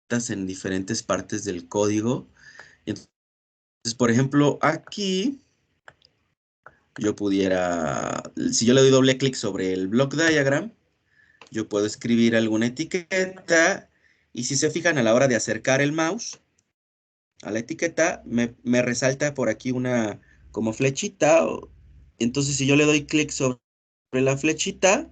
en diferentes partes del código. Entonces, por ejemplo, aquí yo pudiera, si yo le doy doble clic sobre el block diagram, yo puedo escribir alguna etiqueta y si se fijan a la hora de acercar el mouse a la etiqueta, me resalta por aquí una como flechita. Entonces, si yo le doy clic sobre la flechita,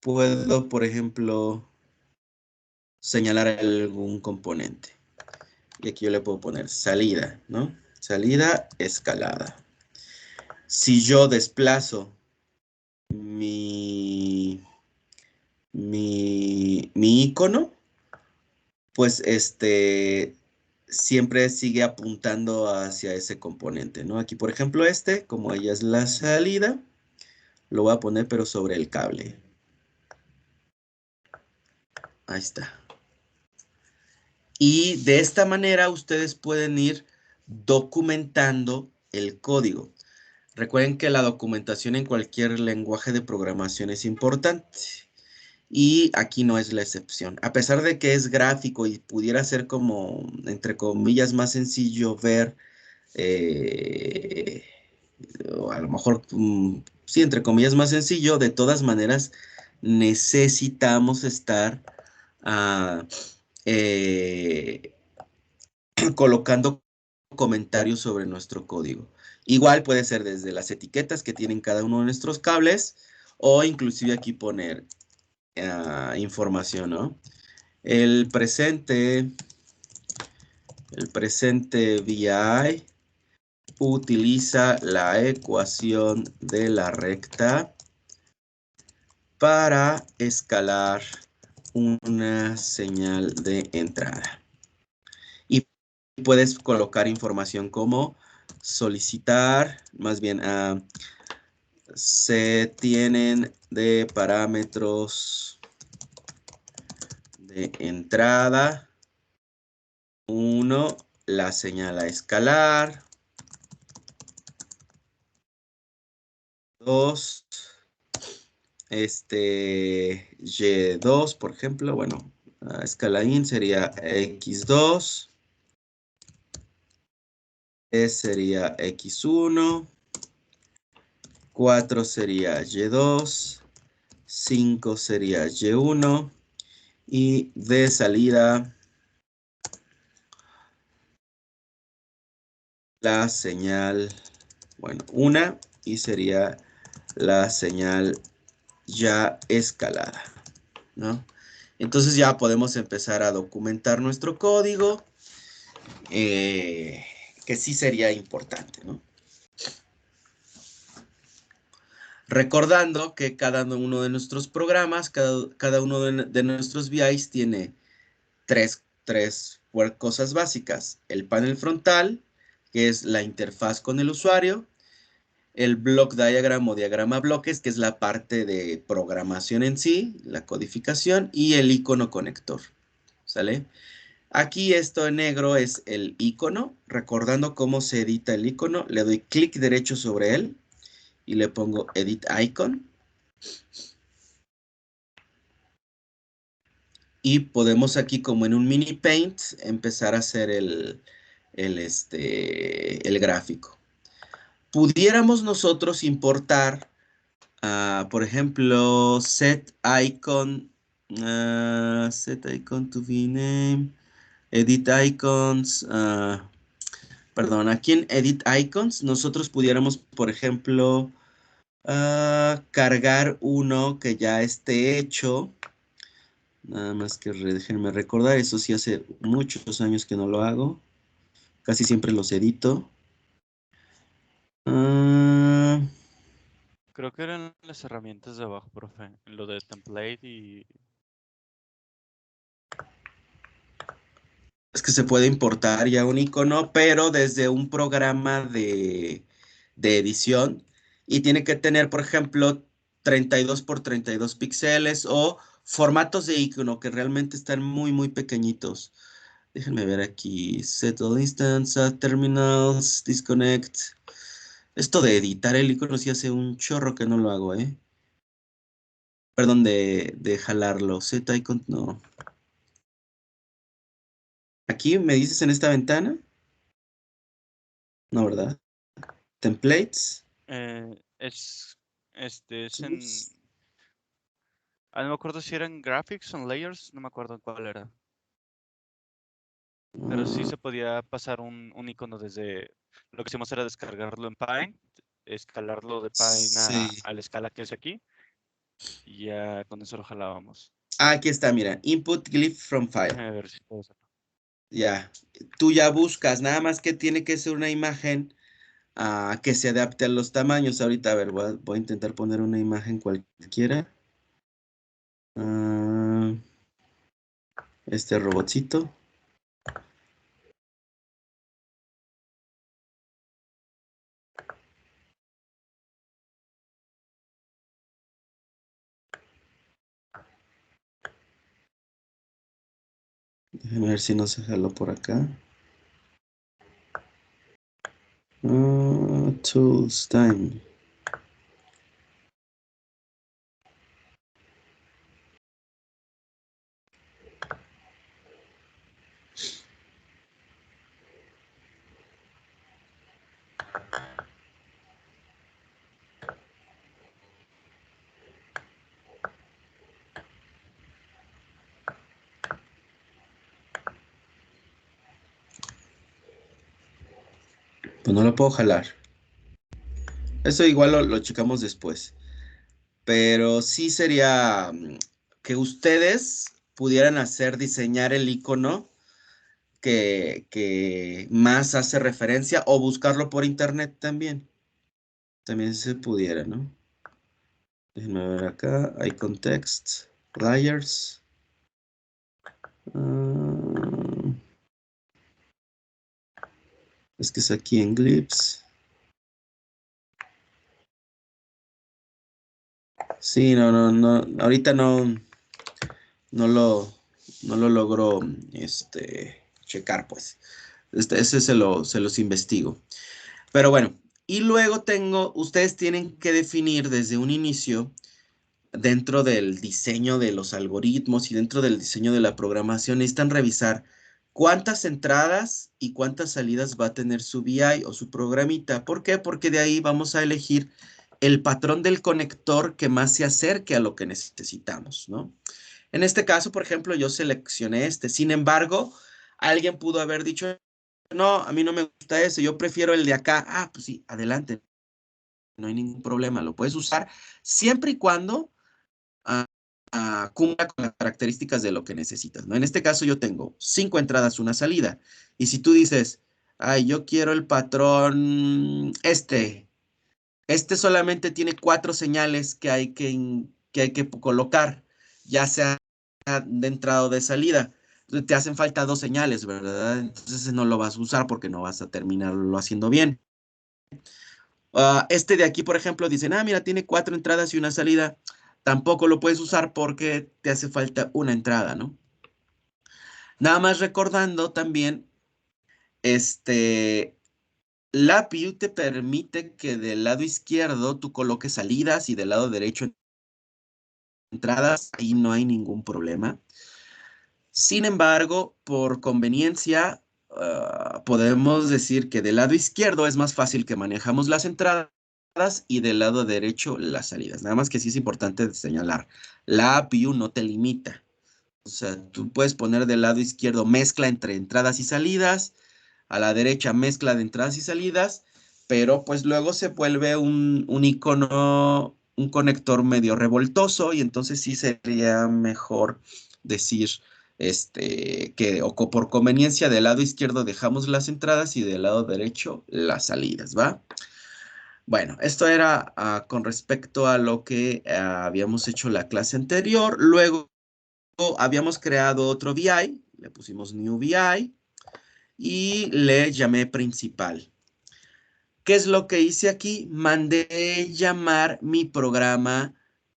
puedo, por ejemplo, señalar algún componente. Y aquí yo le puedo poner salida, ¿no? Salida escalada. Si yo desplazo mi icono, pues siempre sigue apuntando hacia ese componente, ¿no? Aquí, por ejemplo, como ella es la salida, lo voy a poner pero sobre el cable. Ahí está. Y de esta manera ustedes pueden ir documentando el código. Recuerden que la documentación en cualquier lenguaje de programación es importante. Y aquí no es la excepción. A pesar de que es gráfico y pudiera ser como, entre comillas, más sencillo ver, eh, o a lo mejor, sí, entre comillas, más sencillo, de todas maneras necesitamos estar ah, eh, colocando comentarios sobre nuestro código. Igual puede ser desde las etiquetas que tienen cada uno de nuestros cables o inclusive aquí poner información, ¿no? El presente VI utiliza la ecuación de la recta para escalar una señal de entrada. Y puedes colocar información como solicitar, más bien, se tienen de parámetros de entrada 1, la señal a escalar, 2, Y2, por ejemplo, bueno, escala in sería X2, E sería X1, 4 sería Y2, 5 sería Y1 y de salida la señal, bueno, una y sería la señal ya escalada, ¿no? Entonces ya podemos empezar a documentar nuestro código, que sí sería importante, ¿no? Recordando que cada uno de nuestros programas, cada uno de nuestros VIs tiene tres cosas básicas. El panel frontal, que es la interfaz con el usuario. El block diagram o diagrama bloques, que es la parte de programación en sí, la codificación, y el icono conector, ¿sale? Aquí esto en negro es el icono. Recordando cómo se edita el icono, le doy clic derecho sobre él y le pongo Edit Icon. Y podemos aquí, como en un mini paint, empezar a hacer el gráfico. Pudiéramos nosotros importar, por ejemplo, set icon to be name, edit icons, perdón, aquí en edit icons nosotros pudiéramos, por ejemplo, cargar uno que ya esté hecho. Nada más que déjenme recordar, eso sí hace muchos años que no lo hago. Casi siempre los edito. Creo que eran las herramientas de abajo, profe. Lo de template y... Es que se puede importar ya un icono, pero desde un programa de edición. Y tiene que tener, por ejemplo, 32 por 32 píxeles o formatos de icono que realmente están muy, muy pequeñitos. Déjenme ver aquí. Settle instance, terminals, disconnect. Esto de editar el icono sí hace un chorro que no lo hago, ¿eh? Perdón, de jalarlo. Z-icon, no. Aquí me dices en esta ventana. No, ¿verdad? Templates. Es, es en, Tools. no me acuerdo si eran graphics o layers, no me acuerdo cuál era. Pero sí Ah, se podía pasar un icono desde, lo que hicimos era descargarlo en Paint, escalarlo de Paint sí. a la escala que es aquí, y ya con eso lo jalábamos. Ah, aquí está, mira. Input glyph from file. Déjame ver si puedo hacerlo. Ya. Tú ya buscas, nada más que tiene que ser una imagen que se adapte a los tamaños. Ahorita, a ver, voy a intentar poner una imagen cualquiera. Ah, este robotcito. Déjame ver si no se jaló por acá. Tools, time. Pues no lo puedo jalar. Eso igual lo checamos después. Pero sí sería que ustedes pudieran hacer diseñar el icono que más hace referencia o buscarlo por internet también. También se pudiera, ¿no? Déjenme ver acá. Icon text. Layers. Ah, es que es aquí en Glyphs. Sí, no. Ahorita no no lo logro checar, pues. Ese se los investigo. Pero bueno, y luego ustedes tienen que definir desde un inicio, dentro del diseño de los algoritmos y dentro del diseño de la programación, necesitan revisar cuántas entradas y cuántas salidas va a tener su VI o su programita. ¿Por qué? Porque de ahí vamos a elegir el patrón del conector que más se acerque a lo que necesitamos, ¿no? En este caso, por ejemplo, yo seleccioné este. Sin embargo, alguien pudo haber dicho, no, a mí no me gusta ese, yo prefiero el de acá. Ah, pues sí, adelante, no hay ningún problema, lo puedes usar siempre y cuando ah, cumpla con las características de lo que necesitas, ¿no? En este caso yo tengo 5 entradas, una salida. Y si tú dices, ay, yo quiero el patrón este solamente tiene 4 señales que hay que colocar, ya sea de entrada o de salida. Te hacen falta 2 señales, ¿verdad? Entonces no lo vas a usar porque no vas a terminarlo haciendo bien. Este de aquí, por ejemplo, dicen, mira, tiene 4 entradas y una salida. Tampoco lo puedes usar porque te hace falta una entrada, ¿no? Nada más recordando también, este, la API te permite que del lado izquierdo tú coloques salidas y del lado derecho entradas, ahí no hay ningún problema. Sin embargo, por conveniencia, podemos decir que del lado izquierdo es más fácil que manejamos las entradas y del lado derecho las salidas. Nada más que sí es importante señalar, la API no te limita. O sea, tú puedes poner del lado izquierdo mezcla entre entradas y salidas, a la derecha mezcla de entradas y salidas, pero pues luego se vuelve un icono, un conector medio revoltoso y entonces sí sería mejor decir que o por conveniencia del lado izquierdo dejamos las entradas y del lado derecho las salidas, ¿va? Bueno, esto era con respecto a lo que habíamos hecho la clase anterior. Luego habíamos creado otro VI, le pusimos New VI y le llamé principal. ¿Qué es lo que hice aquí? Mandé llamar mi programa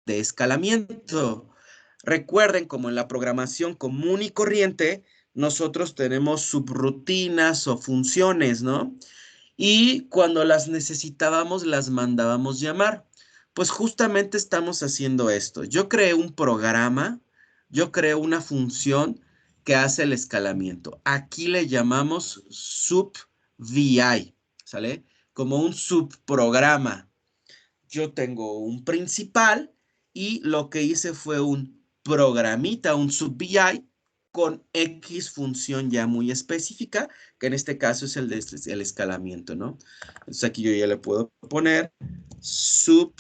de escalamiento. Recuerden, como en la programación común y corriente, nosotros tenemos subrutinas o funciones, ¿no? Y cuando las necesitábamos, las mandábamos llamar. Pues justamente estamos haciendo esto. Yo creé un programa, yo creé una función que hace el escalamiento. Aquí le llamamos subVI, ¿sale? Como un subprograma. Yo tengo un principal y lo que hice fue un programita, un subVI con X función ya muy específica, que en este caso es el escalamiento, ¿no? Entonces aquí yo ya le puedo poner subVI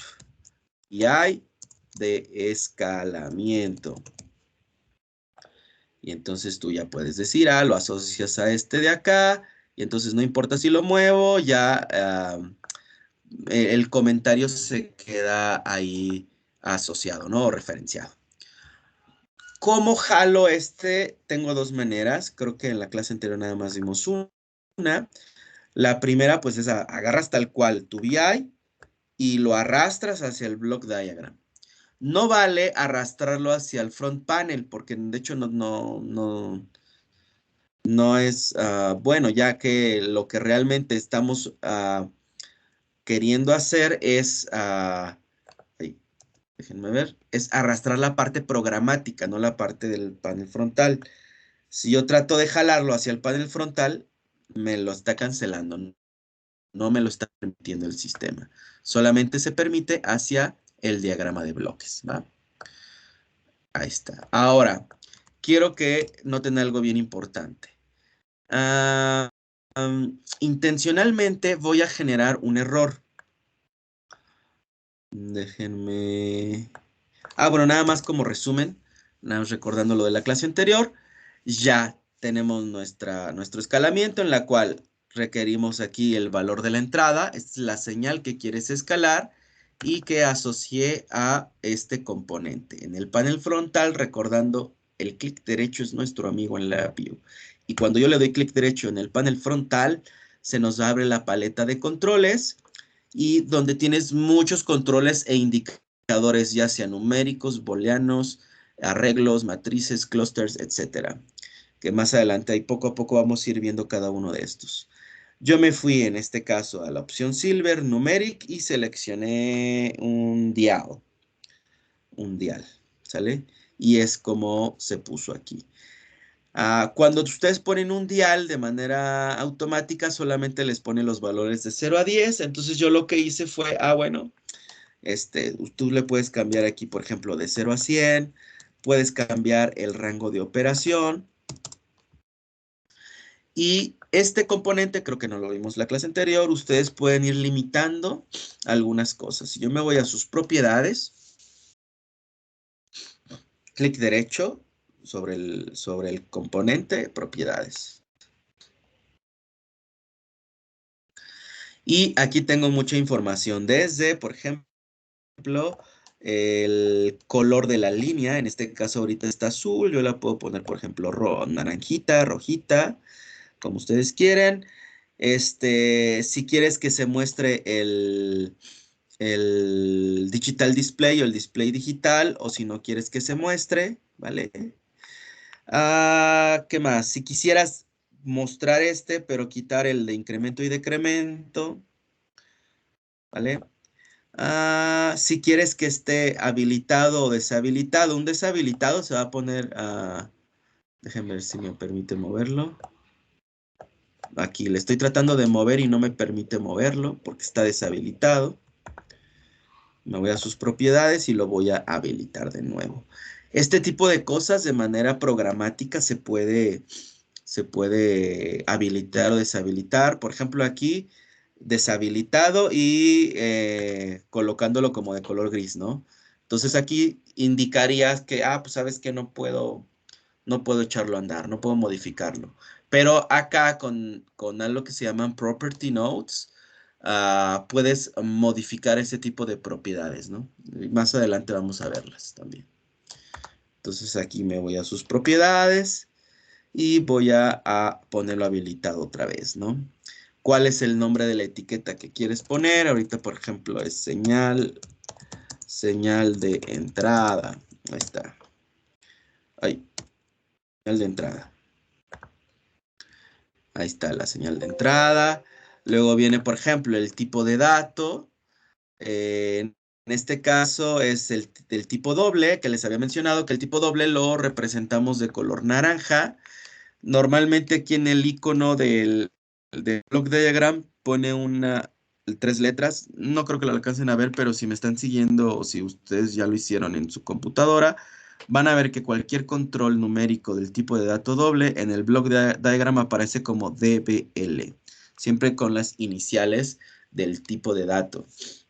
de escalamiento. Y entonces tú ya puedes decir, lo asocias a este de acá, y entonces no importa si lo muevo, ya el comentario se queda ahí asociado, ¿no? O referenciado. ¿Cómo jalo este? Tengo dos maneras. Creo que en la clase anterior nada más dimos una. La primera, pues, es agarras tal cual tu VI y lo arrastras hacia el block diagram. No vale arrastrarlo hacia el front panel, porque de hecho no es bueno, ya que lo que realmente estamos queriendo hacer es, déjenme ver, es arrastrar la parte programática, no la parte del panel frontal. Si yo trato de jalarlo hacia el panel frontal, me lo está cancelando, no me lo está permitiendo el sistema. Solamente se permite hacia el diagrama de bloques, ¿va? Ahí está. Ahora, quiero que noten algo bien importante. Intencionalmente voy a generar un error. Déjenme... bueno, nada más como resumen, nada más recordando lo de la clase anterior, ya tenemos nuestro escalamiento en la cual requerimos aquí el valor de la entrada, esta es la señal que quieres escalar y que asocié a este componente. En el panel frontal, recordando, el clic derecho es nuestro amigo en la view. Y cuando yo le doy clic derecho en el panel frontal, se nos abre la paleta de controles y donde tienes muchos controles e indicadores, ya sean numéricos, booleanos, arreglos, matrices, clusters, etcétera. Que más adelante ahí poco a poco vamos a ir viendo cada uno de estos. Yo me fui en este caso a la opción Silver, Numeric, y seleccioné un dial, ¿sale? Y es como se puso aquí. Cuando ustedes ponen un dial de manera automática, solamente les pone los valores de 0 a 10. Entonces yo lo que hice fue, bueno, tú le puedes cambiar aquí, por ejemplo, de 0 a 100. Puedes cambiar el rango de operación. Y este componente, creo que no lo vimos la clase anterior, ustedes pueden ir limitando algunas cosas. Si yo me voy a sus propiedades, clic derecho sobre el componente, propiedades. Y aquí tengo mucha información desde, por ejemplo, el color de la línea. En este caso ahorita está azul. Yo la puedo poner, por ejemplo, naranjita, rojita, como ustedes quieran. Si quieres que se muestre el digital display o el display digital, o si no quieres que se muestre, ¿vale? ¿Qué más? Si quisieras mostrar pero quitar el de incremento y decremento, ¿vale? Si quieres que esté habilitado o deshabilitado, un deshabilitado se va a poner, déjenme ver si me permite moverlo. Aquí le estoy tratando de mover y no me permite moverlo porque está deshabilitado. Me voy a sus propiedades y lo voy a habilitar de nuevo. Este tipo de cosas de manera programática se puede habilitar o deshabilitar. Por ejemplo, aquí deshabilitado y colocándolo como de color gris, ¿no? Entonces aquí indicarías que, pues sabes que no puedo echarlo a andar, no puedo modificarlo. Pero acá con algo que se llaman property nodes, puedes modificar ese tipo de propiedades, ¿no? Y más adelante vamos a verlas también. Entonces aquí me voy a sus propiedades y voy a ponerlo habilitado otra vez, ¿no? ¿Cuál es el nombre de la etiqueta que quieres poner? Ahorita, por ejemplo, es señal de entrada. Ahí está. Ahí, señal de entrada. Ahí está la señal de entrada. Luego viene, por ejemplo, el tipo de dato. En este caso es el tipo doble, que les había mencionado, que el tipo doble lo representamos de color naranja. Normalmente aquí en el icono del block diagram pone tres letras. No creo que lo alcancen a ver, pero si me están siguiendo o si ustedes ya lo hicieron en su computadora, van a ver que cualquier control numérico del tipo de dato doble en el block diagram aparece como DBL, siempre con las iniciales del tipo de dato,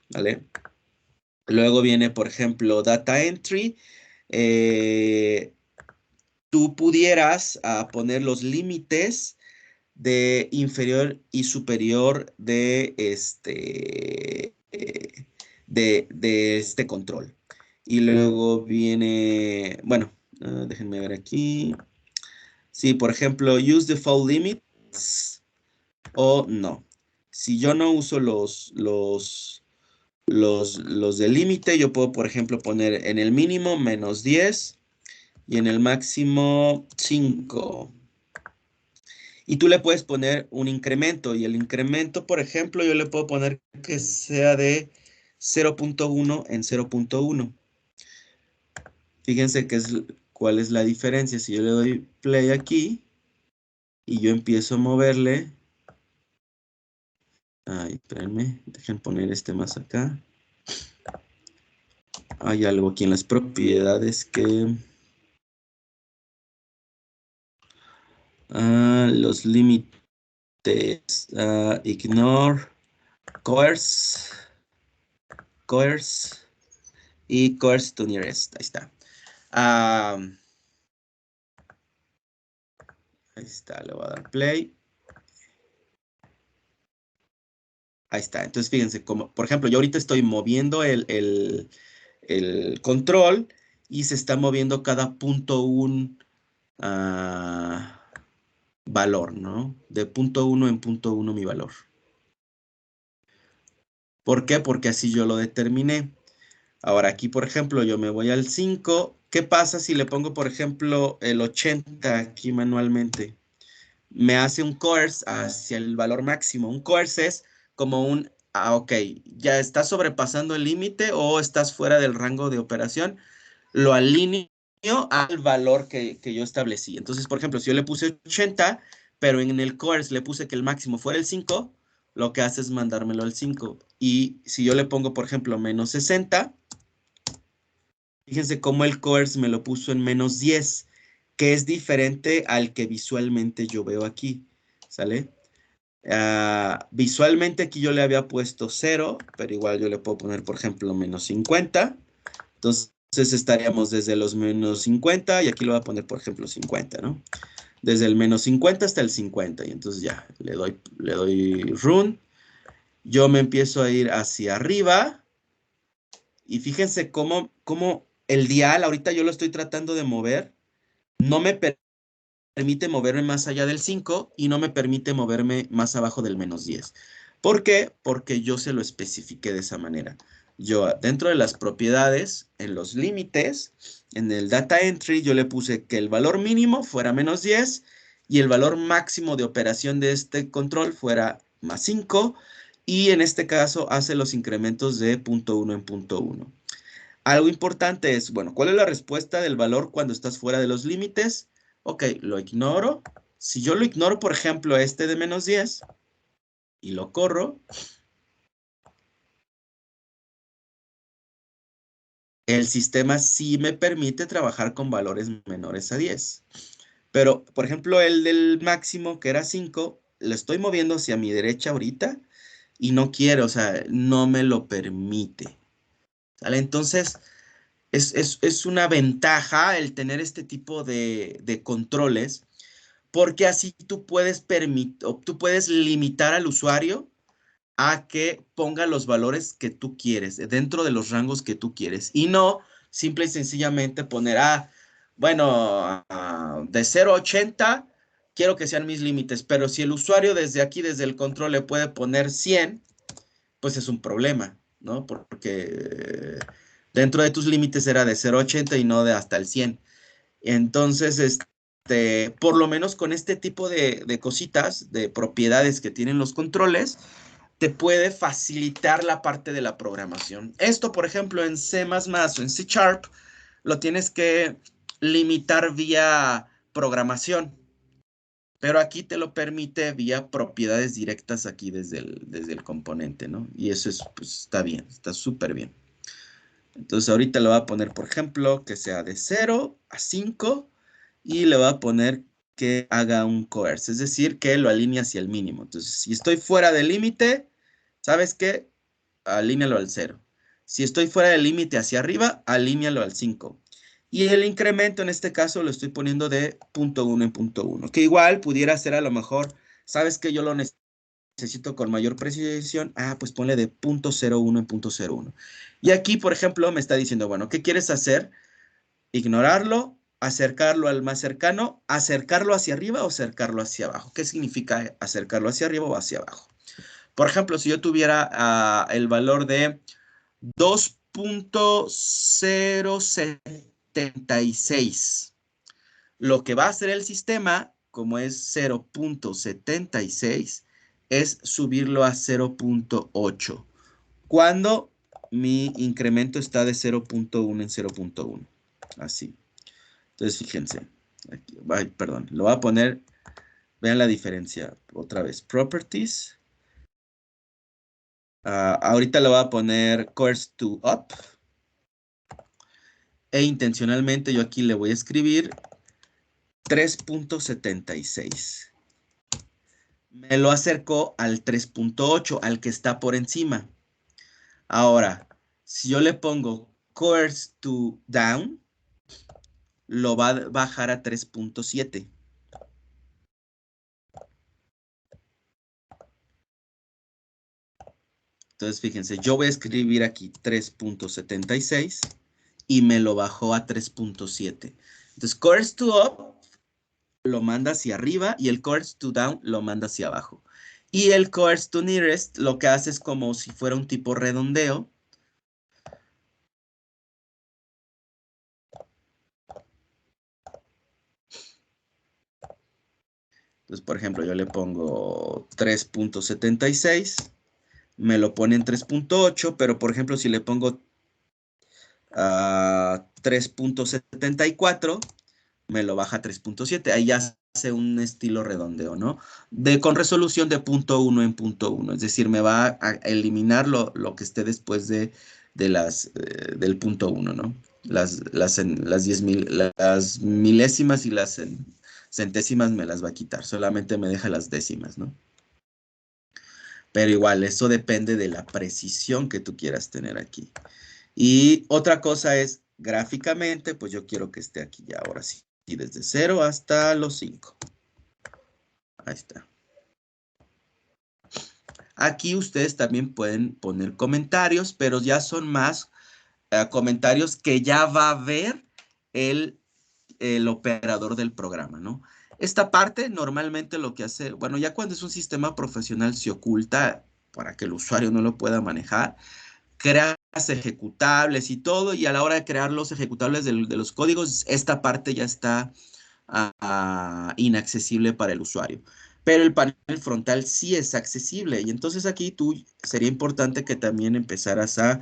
¿vale? Luego viene, por ejemplo, data entry. Tú pudieras poner los límites de inferior y superior de este control. Y luego viene, bueno, déjenme ver aquí. Sí, por ejemplo, use default limits o no. Si yo no uso los de límite, yo puedo, por ejemplo, poner en el mínimo -10 y en el máximo 5. Y tú le puedes poner un incremento. Y el incremento, por ejemplo, yo le puedo poner que sea de 0.1 en 0.1. Fíjense cuál es la diferencia. Si yo le doy play aquí y yo empiezo a moverle. Ay, espérenme, dejen poner este más acá. Hay algo aquí en las propiedades que... los límites. Ignore, coerce y coerce to nearest. Ahí está. Ahí está, le voy a dar play. Ahí está. Entonces, fíjense, como, por ejemplo, yo ahorita estoy moviendo el control y se está moviendo cada punto un valor, ¿no? De punto 1 en punto 1 mi valor. ¿Por qué? Porque así yo lo determiné. Ahora aquí, por ejemplo, yo me voy al 5. ¿Qué pasa si le pongo, por ejemplo, el 80 aquí manualmente? Me hace un coerce hacia el valor máximo. Un coerce es como ok, ya estás sobrepasando el límite o estás fuera del rango de operación, lo alineo al valor que yo establecí. Entonces, por ejemplo, si yo le puse 80, pero en el coerce le puse que el máximo fuera el 5, lo que hace es mandármelo al 5. Y si yo le pongo, por ejemplo, -60, fíjense cómo el coerce me lo puso en -10, que es diferente al que visualmente yo veo aquí, ¿sale? Visualmente aquí yo le había puesto 0, pero igual yo le puedo poner, por ejemplo, -50. Entonces estaríamos desde los -50 y aquí lo voy a poner, por ejemplo, 50, ¿no? Desde el -50 hasta el 50. Y entonces ya, le doy run. Yo me empiezo a ir hacia arriba. Y fíjense cómo el dial, ahorita yo lo estoy tratando de mover, no me permite moverme más allá del 5 y no me permite moverme más abajo del -10. ¿Por qué? Porque yo se lo especifiqué de esa manera. Yo dentro de las propiedades, en los límites, en el data entry, yo le puse que el valor mínimo fuera -10 y el valor máximo de operación de este control fuera +5 y en este caso hace los incrementos de punto 1 en punto 1. Algo importante es, bueno, ¿cuál es la respuesta del valor cuando estás fuera de los límites? Ok, lo ignoro. Si yo lo ignoro, por ejemplo, este de -10 y lo corro, el sistema sí me permite trabajar con valores menores a 10. Pero, por ejemplo, el del máximo, que era 5, lo estoy moviendo hacia mi derecha ahorita y no quiero, o sea, no me lo permite. ¿Sale? Entonces, es una ventaja el tener este tipo de controles, porque así tú puedes limitar al usuario a que ponga los valores que tú quieres, dentro de los rangos que tú quieres, y no simple y sencillamente poner, bueno, de 0 a 80, quiero que sean mis límites, pero si el usuario desde aquí, desde el control, le puede poner 100, pues es un problema, ¿no? Porque dentro de tus límites era de 0 a 80 y no de hasta el 100. Entonces, por lo menos con este tipo de cositas, de propiedades que tienen los controles, te puede facilitar la parte de la programación. Esto, por ejemplo, en C++ o en C Sharp, lo tienes que limitar vía programación. Pero aquí te lo permite vía propiedades directas aquí desde el componente, ¿no? Y eso es, pues, está bien, está súper bien. Entonces ahorita le voy a poner, por ejemplo, que sea de 0 a 5 y le voy a poner que haga un coerce, es decir, que lo alinee hacia el mínimo. Entonces, si estoy fuera del límite, ¿sabes qué? Alínealo al 0. Si estoy fuera del límite hacia arriba, alínealo al 5. Y el incremento en este caso lo estoy poniendo de 0.1 en 0.1, que igual pudiera ser a lo mejor, ¿sabes qué? Yo lo necesito con mayor precisión. Pues ponle de 0.01 en 0.01. Y aquí, por ejemplo, me está diciendo, bueno, ¿qué quieres hacer? Ignorarlo, acercarlo al más cercano, acercarlo hacia arriba o acercarlo hacia abajo. ¿Qué significa acercarlo hacia arriba o hacia abajo? Por ejemplo, si yo tuviera el valor de 2.076, lo que va a hacer el sistema, como es 0.76, es subirlo a 0.8, cuando mi incremento está de 0.1 en 0.1. Así. Entonces, fíjense. Aquí, perdón, lo voy a poner. Vean la diferencia. Otra vez. Properties. Ahorita le voy a poner coerce to up. E intencionalmente yo aquí le voy a escribir 3.76. Me lo acercó al 3.8, al que está por encima. Ahora, si yo le pongo coerce to down, lo va a bajar a 3.7. Entonces, fíjense, yo voy a escribir aquí 3.76 y me lo bajó a 3.7. Entonces, coerce to up lo manda hacia arriba y el coerce to down lo manda hacia abajo. Y el coerce to nearest lo que hace es como si fuera un tipo redondeo. Entonces, por ejemplo, yo le pongo 3.76, me lo pone en 3.8, pero por ejemplo, si le pongo 3.74, me lo baja a 3.7. Ahí ya hace un estilo redondeo, ¿no? Con resolución de 0.1 en 0.1. Es decir, me va a eliminar lo que esté después del 0.1, ¿no? Las milésimas y las centésimas me las va a quitar. Solamente me deja las décimas, ¿no? Pero igual, eso depende de la precisión que tú quieras tener aquí. Y otra cosa es, gráficamente, pues yo quiero que esté aquí ya, ahora sí. Y desde 0 hasta los 5. Ahí está. Aquí ustedes también pueden poner comentarios, pero ya son más comentarios que ya va a ver el operador del programa, ¿no? Esta parte normalmente lo que hace, bueno, ya cuando es un sistema profesional se oculta para que el usuario no lo pueda manejar, creas ejecutables y todo, y a la hora de crear los ejecutables de los códigos, esta parte ya está inaccesible para el usuario. Pero el panel frontal sí es accesible, y entonces aquí sería importante que también empezaras a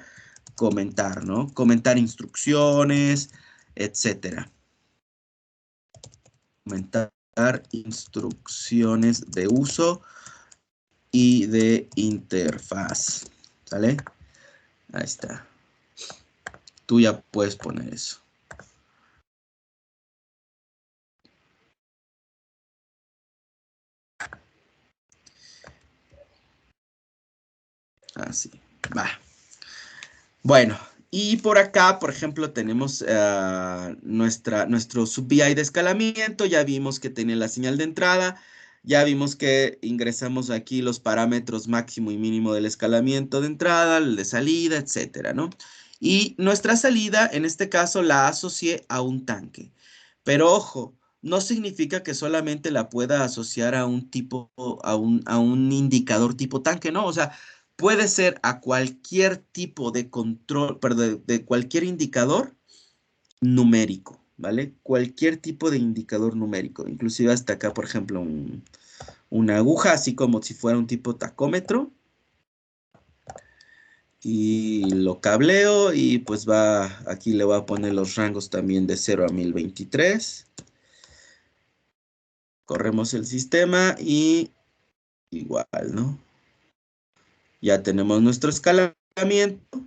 comentar, ¿no? Comentar instrucciones, etcétera. Comentar instrucciones de uso y de interfaz, ¿sale? Ahí está. Tú ya puedes poner eso. Así, va. Bueno, y por acá, por ejemplo, tenemos nuestro sub-VI de escalamiento. Ya vimos que tiene la señal de entrada. Ya vimos que ingresamos aquí los parámetros máximo y mínimo del escalamiento de entrada, el de salida, etcétera, ¿no? Y nuestra salida, en este caso, la asocié a un tanque. Pero ojo, no significa que solamente la pueda asociar a un tipo, a un indicador tipo tanque, ¿no? O sea, puede ser a cualquier tipo de control, perdón, de cualquier indicador numérico, ¿vale? Cualquier tipo de indicador numérico, inclusive hasta acá, por ejemplo, una aguja, así como si fuera un tipo tacómetro, Y lo cableo y pues aquí le voy a poner los rangos también de 0 a 1023. Corremos el sistema y igual, ¿no? Ya tenemos nuestro escalamiento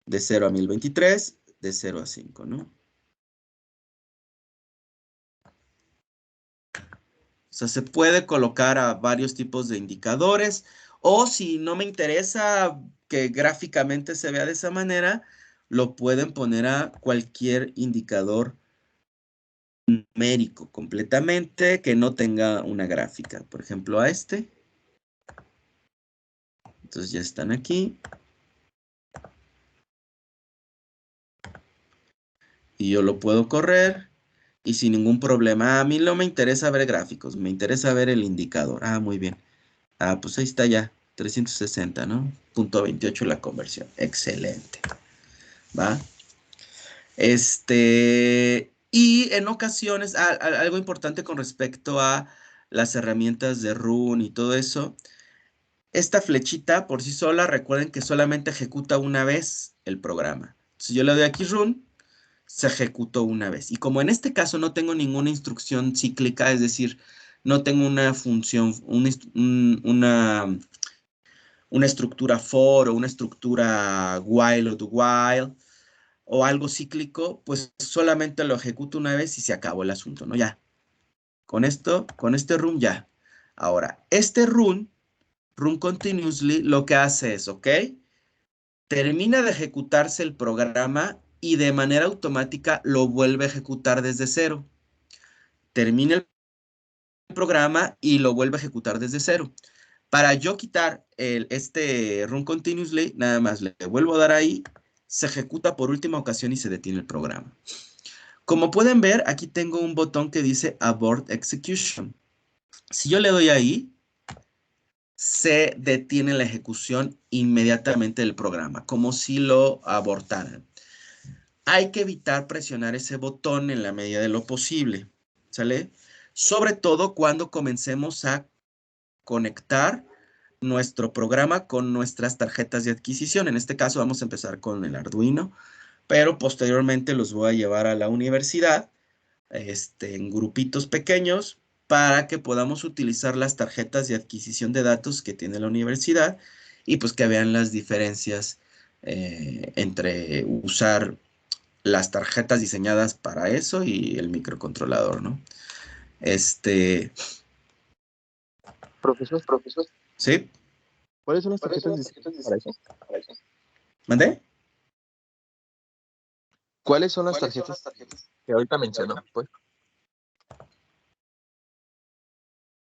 de 0 a 1023, de 0 a 5, ¿no? O sea, se puede colocar a varios tipos de indicadores, o si no me interesa que gráficamente se vea de esa manera, lo pueden poner a cualquier indicador numérico completamente que no tenga una gráfica. Por ejemplo, a este. Entonces ya están aquí. Y yo lo puedo correr y sin ningún problema. A mí no me interesa ver gráficos, me interesa ver el indicador. Ah, muy bien. Ah, pues ahí está ya, 360, ¿no? .28 la conversión. Excelente. ¿Va? Y en ocasiones, algo importante con respecto a las herramientas de run y todo eso. Esta flechita por sí sola, recuerden que solamente ejecuta una vez el programa. Si yo le doy aquí run, se ejecutó una vez. Y como en este caso no tengo ninguna instrucción cíclica, es decir, no tengo una función, una estructura for o una estructura while o do while o algo cíclico, pues solamente lo ejecuto una vez y se acabó el asunto, ¿no? Ya. Con esto, con este run ya. Ahora, este run continuously, lo que hace es, ¿ok? Termina de ejecutarse el programa y de manera automática lo vuelve a ejecutar desde cero. Termina el programa y lo vuelve a ejecutar desde cero. Para yo quitar este run continuously, nada más le vuelvo a dar ahí, se ejecuta por última ocasión y se detiene el programa. Como pueden ver, aquí tengo un botón que dice Abort Execution. Si yo le doy ahí, se detiene la ejecución inmediatamente del programa, como si lo abortaran. Hay que evitar presionar ese botón en la medida de lo posible, ¿sale? Sobre todo cuando comencemos a conectar nuestro programa con nuestras tarjetas de adquisición. En este caso vamos a empezar con el Arduino, pero posteriormente los voy a llevar a la universidad en grupitos pequeños para que podamos utilizar las tarjetas de adquisición de datos que tiene la universidad y pues que vean las diferencias entre usar las tarjetas diseñadas para eso y el microcontrolador, ¿no? Profesor, ¿Sí? ¿cuáles son las tarjetas diseñadas para eso? ¿Mandé? ¿Cuáles son las tarjetas que ahorita mencionó? Pues,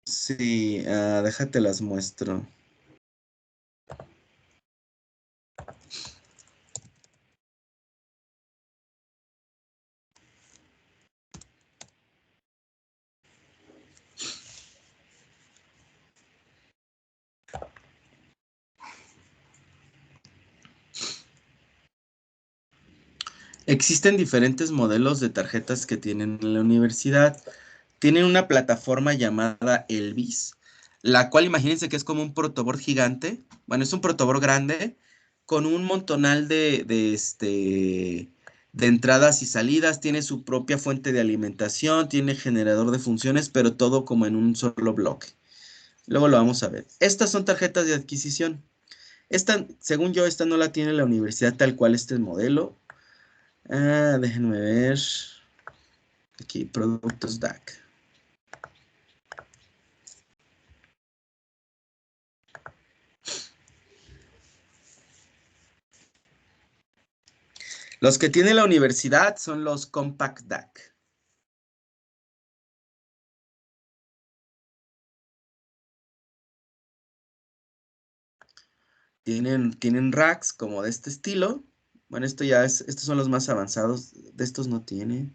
Sí, déjate las muestro. Existen diferentes modelos de tarjetas que tienen en la universidad. Tienen una plataforma llamada Elvis, la cual imagínense que es como un protoboard gigante. Bueno, es un protoboard grande con un montonal de entradas y salidas. Tiene su propia fuente de alimentación, tiene generador de funciones, pero todo como en un solo bloque. Luego lo vamos a ver. Estas son tarjetas de adquisición. Esta, según yo, esta no la tiene la universidad tal cual este modelo. Déjenme ver. Aquí, productos DAC. Los que tiene la universidad son los Compact DAC. Tienen racks como de este estilo. Bueno, estos son los más avanzados. De estos no tiene.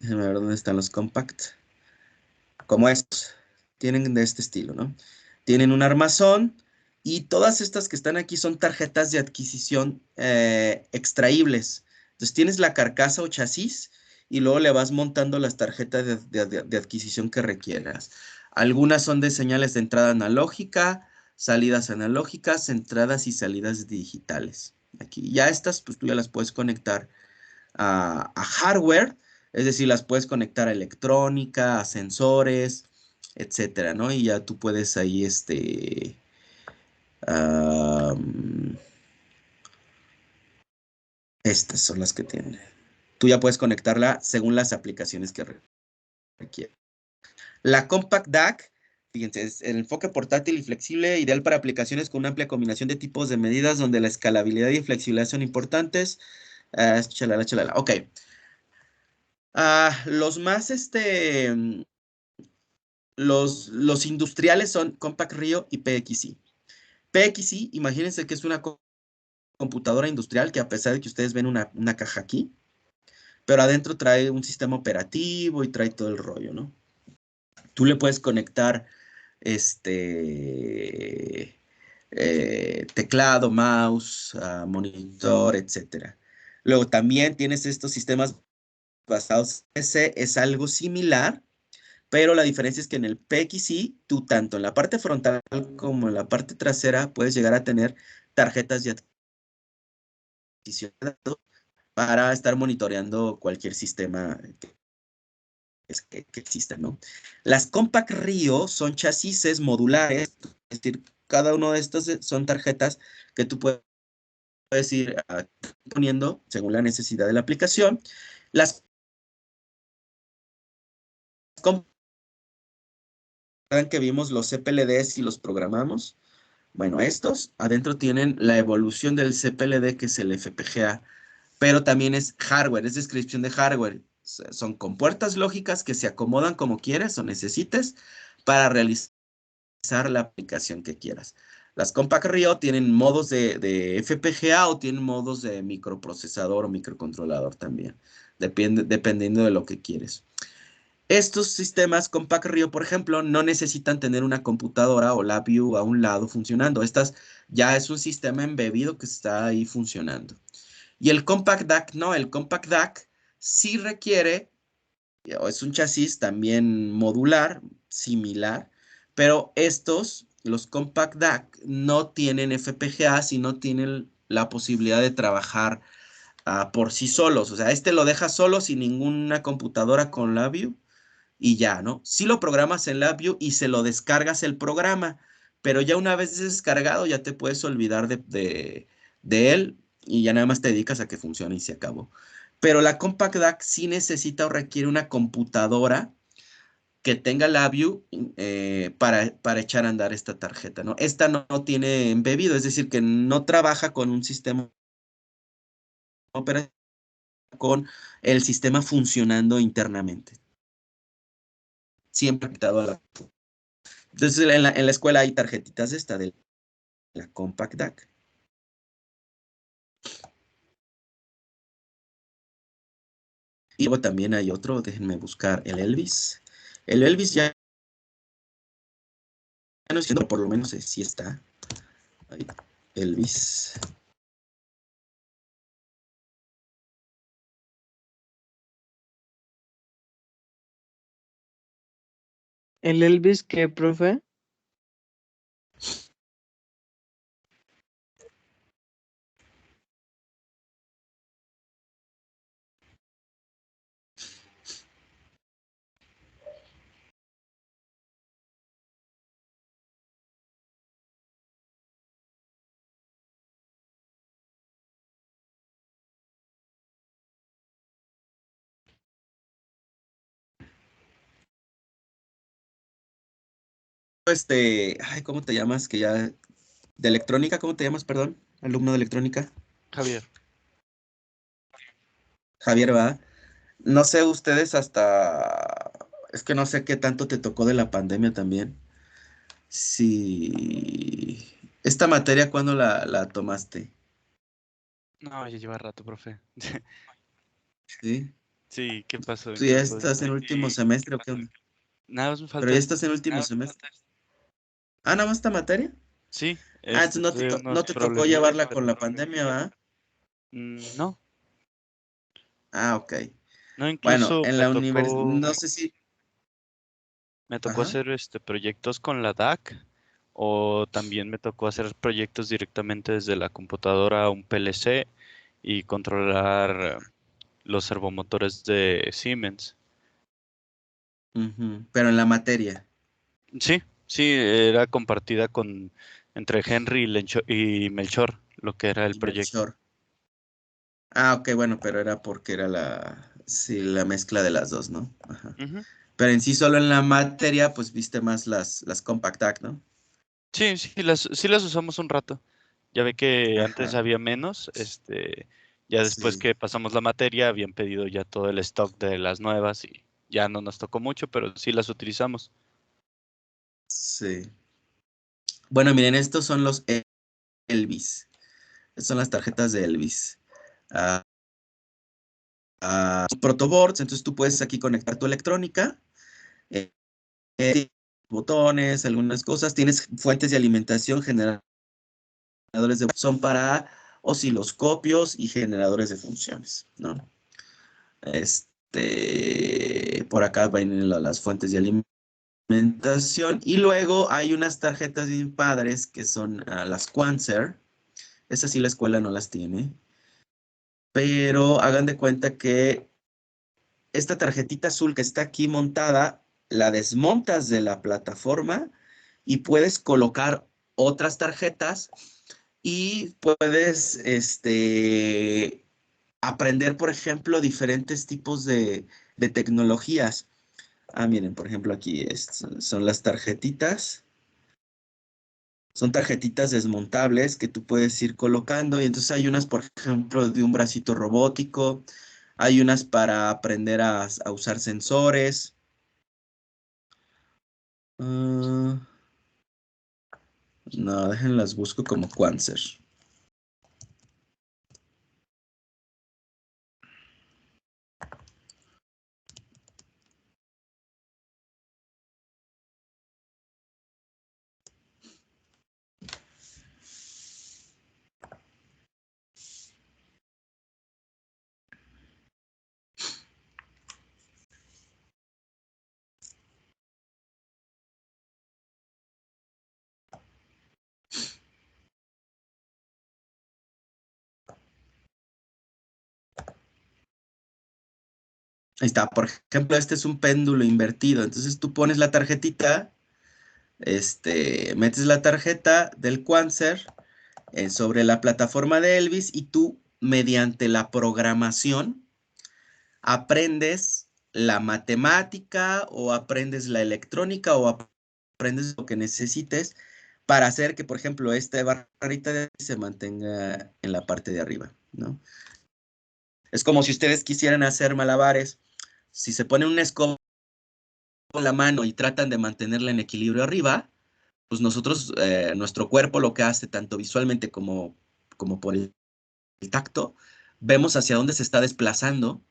Déjenme ver dónde están los Compact. Como estos. Tienen de este estilo, ¿no? Tienen un armazón y todas estas que están aquí son tarjetas de adquisición extraíbles. Entonces tienes la carcasa o chasis y luego le vas montando las tarjetas de adquisición que requieras. Algunas son de señales de entrada analógica, salidas analógicas, entradas y salidas digitales. Aquí ya estas, pues tú ya las puedes conectar a hardware, es decir, las puedes conectar a electrónica, a sensores, etcétera, ¿no? Y ya tú puedes ahí, estas son las que tienen. Tú ya puedes conectarla según las aplicaciones que requiere. La Compact DAC, fíjense, es el enfoque portátil y flexible, ideal para aplicaciones con una amplia combinación de tipos de medidas donde la escalabilidad y flexibilidad son importantes. Chalala, chalala. Ok. Los más, los industriales son Compact Rio y PXI. PXI, imagínense que es una computadora industrial que a pesar de que ustedes ven una caja aquí, pero adentro trae un sistema operativo y trae todo el rollo, ¿no? Tú le puedes conectar teclado, mouse, monitor, etcétera. Luego también tienes estos sistemas basados en ese, es algo similar, pero la diferencia es que en el PXI, tú tanto en la parte frontal como en la parte trasera puedes llegar a tener tarjetas de adquisición de datos para estar monitoreando cualquier sistema que exista, ¿no? Las Compact Rio son chasis modulares, es decir, cada uno de estos son tarjetas que tú puedes ir poniendo según la necesidad de la aplicación. Las que vimos los CPLDs y los programamos. Bueno, estos adentro tienen la evolución del CPLD, que es el FPGA, pero también es hardware, es descripción de hardware. Son compuertas lógicas que se acomodan como quieres o necesites para realizar la aplicación que quieras. Las Compact Rio tienen modos de FPGA o tienen modos de microprocesador o microcontrolador también, dependiendo de lo que quieres. Estos sistemas Compact Rio, por ejemplo, no necesitan tener una computadora o LabVIEW a un lado funcionando. Estas ya es un sistema embebido que está ahí funcionando. Y el Compact DAC no, el Compact DAC sí requiere, o es un chasis también modular, similar, pero estos, los Compact DAC, no tienen FPGA, sino tienen la posibilidad de trabajar por sí solos. O sea, este lo deja solo sin ninguna computadora con LabVIEW y ya, ¿no? Si lo programas en LabVIEW y se lo descargas el programa, pero ya una vez descargado ya te puedes olvidar de él y ya nada más te dedicas a que funcione y se acabó. Pero la Compact DAC sí necesita o requiere una computadora que tenga LabVIEW para echar a andar esta tarjeta, ¿no? Esta no tiene embebido, es decir, que no trabaja con un sistema operativo, con el sistema funcionando internamente. Siempre conectado a la... Entonces, en la escuela hay tarjetitas de la Compact DAC. Y luego también hay otro, déjenme buscar el Elvis. El Elvis ya no es, por lo menos sí está. Ahí, Elvis. ¿El Elvis qué, profe? Ay, ¿cómo te llamas? Que ya, de electrónica, ¿cómo te llamas, perdón? Alumno de electrónica. Javier. Javier, va. No sé ustedes es que no sé qué tanto te tocó de la pandemia también. Si... Esta materia, ¿cuándo la tomaste? No, ya lleva rato, profe. ¿Sí? Sí, ¿qué pasó? ¿En ¿Tú ya qué puedo estás en ayudar? último semestre o qué onda? Nada más me Pero ya falta. estás en último semestre. Ah, ¿nada más esta materia? Sí, Ah, entonces tuve no unos te tocó problemitas, llevarla con pero la pandemia, ¿va? no, Ah, ok. no, Bueno, incluso en la universidad, no sé si... me tocó Ajá. hacer proyectos con la DAC, o también me tocó hacer proyectos directamente desde la computadora a un PLC y controlar los servomotores de Siemens. Pero en la materia. Sí, sí, era compartida entre Henry y Melchor, lo que era el Y proyecto. Melchor. Ah, ok, bueno, pero era porque era sí, la mezcla de las dos, ¿no? Ajá. Ujú. Pero en sí solo en la materia, pues viste más las Compact DAC, ¿no? Sí, sí las usamos un rato. Ya ve que antes Ajá, había menos, ya después sí, que pasamos la materia habían pedido ya todo el stock de las nuevas y ya no nos tocó mucho, pero sí las utilizamos. sí. Bueno, miren, estos son los Elvis. Estas son las tarjetas de Elvis. Ah, protoboards, entonces tú puedes aquí conectar tu electrónica, eh, botones, algunas cosas. Tienes fuentes de alimentación, generadores son para osciloscopios y generadores de funciones, ¿no? Por acá vienen las fuentes de alimentación. Y luego hay unas tarjetas bien padres que son las Quanser. Esas sí la escuela no las tiene. Pero hagan de cuenta que esta tarjetita azul que está aquí montada, la desmontas de la plataforma y puedes colocar otras tarjetas y puedes aprender, por ejemplo, diferentes tipos de tecnologías. Ah, miren, por ejemplo, aquí son las tarjetitas. Son tarjetitas desmontables que tú puedes ir colocando y entonces hay unas, por ejemplo, de un bracito robótico, hay unas para aprender a usar sensores. Ah, no, déjenlas busco como Quanser. Ahí está, por ejemplo, este es un péndulo invertido. Entonces tú pones la tarjetita, metes la tarjeta del Quanser sobre la plataforma de Elvis y tú, mediante la programación, aprendes la matemática o aprendes la electrónica o aprendes lo que necesites para hacer que, por ejemplo, esta barrita de se mantenga en la parte de arriba, ¿no? Es como si ustedes quisieran hacer malabares. Si se pone una escoba en la mano y tratan de mantenerla en equilibrio arriba, pues nosotros, nuestro cuerpo lo que hace, tanto visualmente como por el tacto, vemos hacia dónde se está desplazando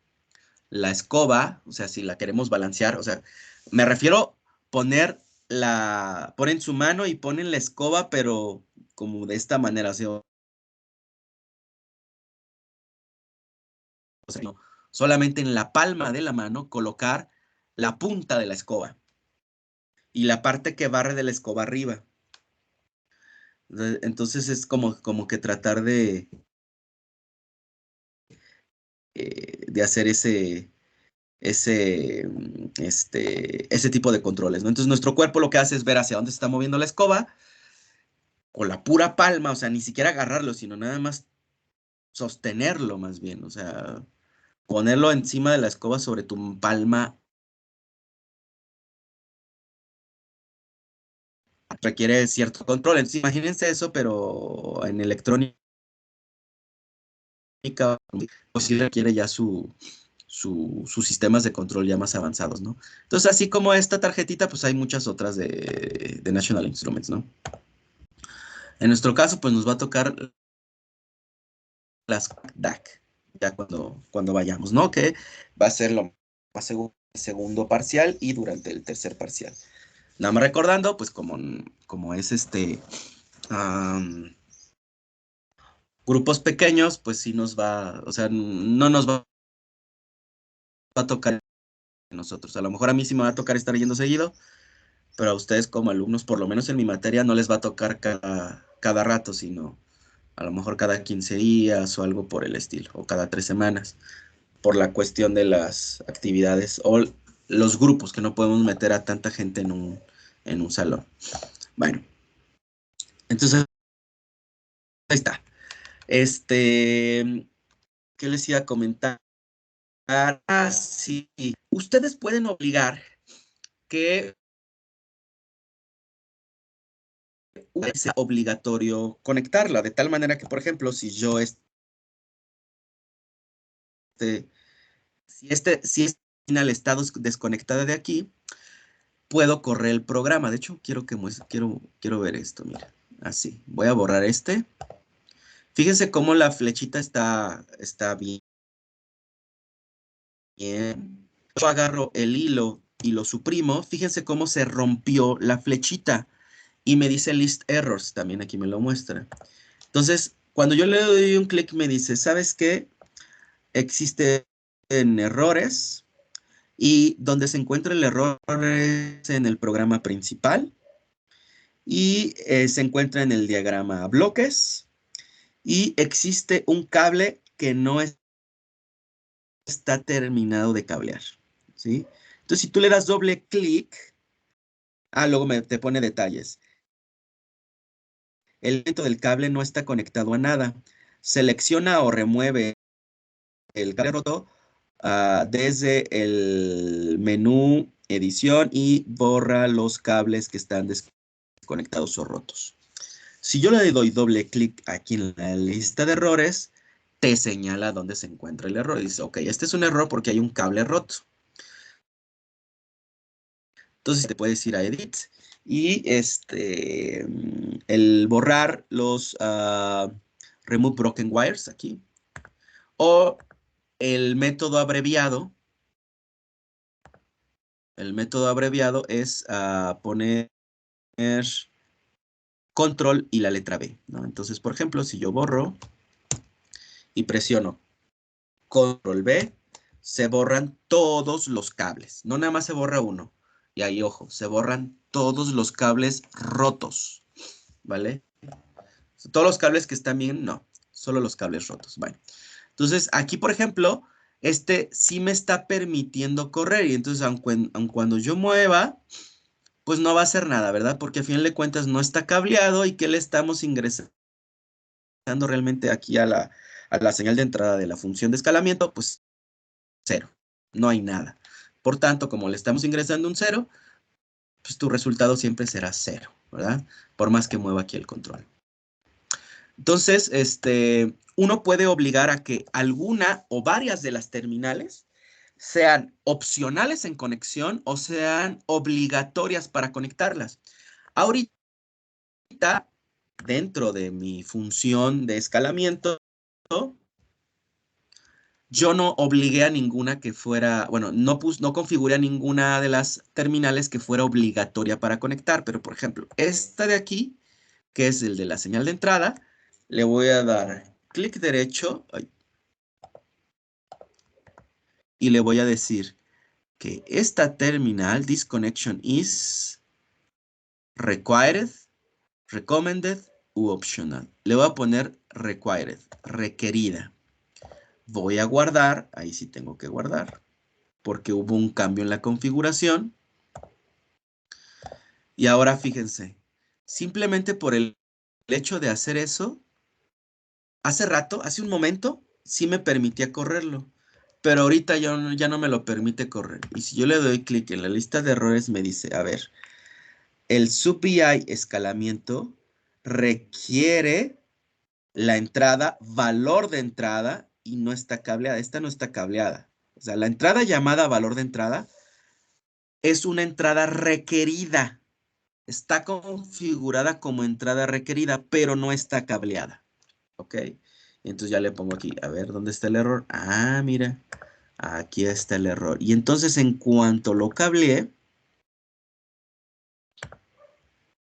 la escoba, o sea, si la queremos balancear, o sea, me refiero ponen su mano y ponen la escoba, pero como de esta manera, o sea, no, solamente en la palma de la mano colocar la punta de la escoba y la parte que barre de la escoba arriba. Entonces es como que tratar de hacer ese tipo de controles, ¿no? Entonces nuestro cuerpo lo que hace es ver hacia dónde se está moviendo la escoba con la pura palma, o sea, ni siquiera agarrarlo, sino nada más sostenerlo más bien, o sea, ponerlo encima de la escoba sobre tu palma requiere cierto control. Entonces, imagínense eso, pero en electrónica, pues sí requiere ya sus sistemas de control ya más avanzados, ¿no? Entonces, así como esta tarjetita, pues hay muchas otras de National Instruments, ¿no? En nuestro caso, pues nos va a tocar las DAC, ya cuando vayamos, ¿no? Que va a ser lo más seguro el segundo parcial y durante el tercer parcial. Nada más recordando, pues como es grupos pequeños, pues sí nos va, o sea, no nos va a tocar a nosotros. A lo mejor a mí sí me va a tocar estar yendo seguido, pero a ustedes como alumnos, por lo menos en mi materia, no les va a tocar cada rato, sino a lo mejor cada 15 días o algo por el estilo, o cada 3 semanas, por la cuestión de las actividades o los grupos, que no podemos meter a tanta gente en un salón. Bueno, entonces, ahí está. ¿Qué les iba a comentar? Ah, sí. Ustedes pueden obligar que sea obligatorio conectarla, de tal manera que, por ejemplo, si yo si es final está desconectada de aquí, puedo correr el programa. De hecho, quiero ver esto, mira. Así, voy a borrar este. Fíjense cómo la flechita está bien. Yo agarro el hilo y lo suprimo. Fíjense cómo se rompió la flechita. Y me dice list errors, también aquí me lo muestra. Entonces, cuando yo le doy un clic, me dice, ¿sabes qué? Existen errores y donde se encuentra el error es en el programa principal y se encuentra en el diagrama bloques y existe un cable que no está terminado de cablear, ¿sí? Entonces, si tú le das doble clic, luego te pone detalles. El elemento del cable no está conectado a nada. Selecciona o remueve el cable roto desde el menú edición y borra los cables que están desconectados o rotos. Si yo le doy doble clic aquí en la lista de errores, te señala dónde se encuentra el error. Y dice, ok, este es un error porque hay un cable roto. Entonces te puedes ir a Edit y el borrar los Remove Broken Wires aquí. O el método abreviado. El método abreviado es poner control y la letra B, ¿no? Entonces, por ejemplo, si yo borro y presiono control B, se borran todos los cables. No nada más se borra uno. Y ahí, ojo, se borran todos los cables rotos, ¿vale? Todos los cables que están bien, no. Solo los cables rotos. Bueno, entonces aquí, por ejemplo, sí me está permitiendo correr. Y entonces, aun cuando yo mueva, pues no va a hacer nada, ¿verdad? Porque a fin de cuentas no está cableado y que le estamos ingresando realmente aquí a la señal de entrada de la función de escalamiento, pues 0. No hay nada. Por tanto, como le estamos ingresando un 0, pues tu resultado siempre será 0, ¿verdad? Por más que mueva aquí el control. Entonces, uno puede obligar a que alguna o varias de las terminales sean opcionales en conexión o sean obligatorias para conectarlas. Ahorita, dentro de mi función de escalamiento, yo no obligué a ninguna que fuera, bueno, no configuré a ninguna de las terminales que fuera obligatoria para conectar, pero por ejemplo, esta de aquí, que es el de la señal de entrada, le voy a dar clic derecho y le voy a decir que esta terminal, this connection is required, recommended u optional. Le voy a poner required, requerida. Voy a guardar, ahí sí tengo que guardar, porque hubo un cambio en la configuración. Y ahora fíjense, simplemente por el hecho de hacer eso, hace un momento, sí me permitía correrlo, pero ahorita ya no me lo permite correr. Y si yo le doy clic en la lista de errores, me dice, a ver, el SubVI escalamiento requiere la entrada, valor de entrada, y no está cableada. Esta no está cableada. O sea, la entrada llamada valor de entrada es una entrada requerida. Está configurada como entrada requerida, pero no está cableada. ¿Ok? Entonces ya le pongo aquí, a ver, ¿dónde está el error? Ah, mira, aquí está el error. Y entonces en cuanto lo cableé,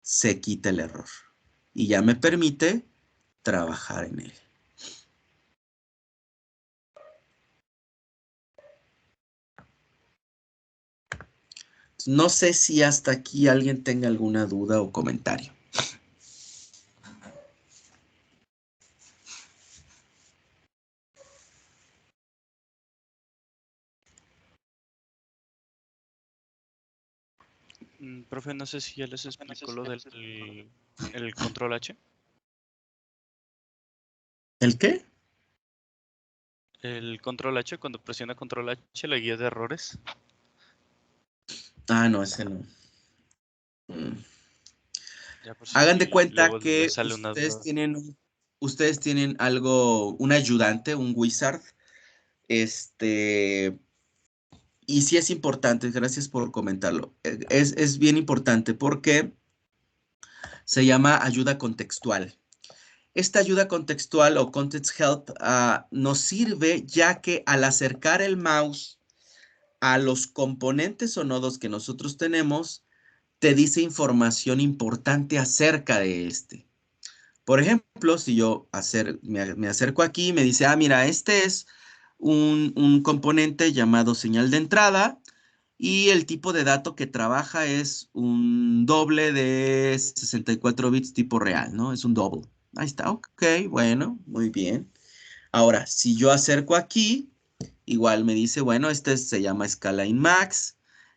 se quita el error. Y ya me permite trabajar en él. No sé si hasta aquí alguien tenga alguna duda o comentario. Profe, no sé si ya les explicó lo del el control H. ¿El qué? El control H, cuando presiona control H, la guía de errores. Ah, no, ese no. Ya por Hagan de si cuenta luego les que sale una duda. ustedes tienen algo, un ayudante, un wizard, y sí es importante, gracias por comentarlo. Es bien importante porque se llama ayuda contextual. Esta ayuda contextual o context help nos sirve ya que al acercar el mouse a los componentes o nodos que nosotros tenemos, te dice información importante acerca de este. Por ejemplo, si yo me acerco aquí y me dice, mira, este es un componente llamado señal de entrada y el tipo de dato que trabaja es un doble de 64 bits tipo real, ¿no? Es un double. Ahí está, ok, bueno, muy bien. Ahora, si yo acerco aquí, igual me dice, bueno, este se llama escala InMax,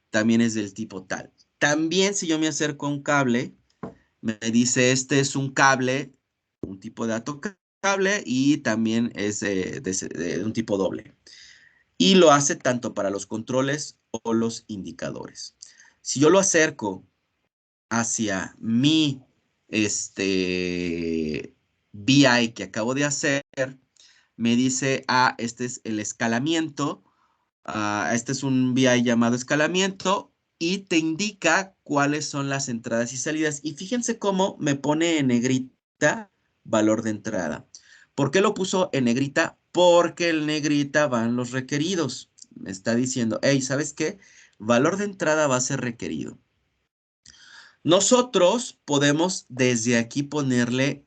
también es del tipo tal. También si yo me acerco a un cable, me dice, este es un cable, un tipo de dato cable y también es de un tipo doble. Y lo hace tanto para los controles o los indicadores. Si yo lo acerco hacia mi BI que acabo de hacer, me dice, este es el escalamiento, este es un BI llamado escalamiento y te indica cuáles son las entradas y salidas. Y fíjense cómo me pone en negrita valor de entrada. ¿Por qué lo puso en negrita? Porque en negrita van los requeridos. Me está diciendo, hey, ¿sabes qué? Valor de entrada va a ser requerido. Nosotros podemos desde aquí ponerle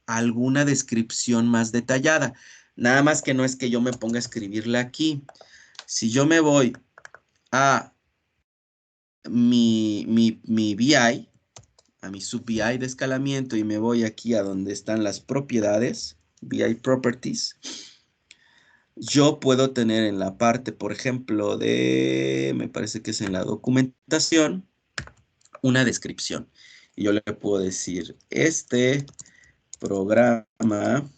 alguna descripción más detallada. Nada más que no es que yo me ponga a escribirle aquí. Si yo me voy a mi BI, a mi sub BI de escalamiento y me voy aquí a donde están las propiedades, BI Properties, yo puedo tener en la parte, por ejemplo, me parece que es en la documentación, una descripción. Y yo le puedo decir, este programa,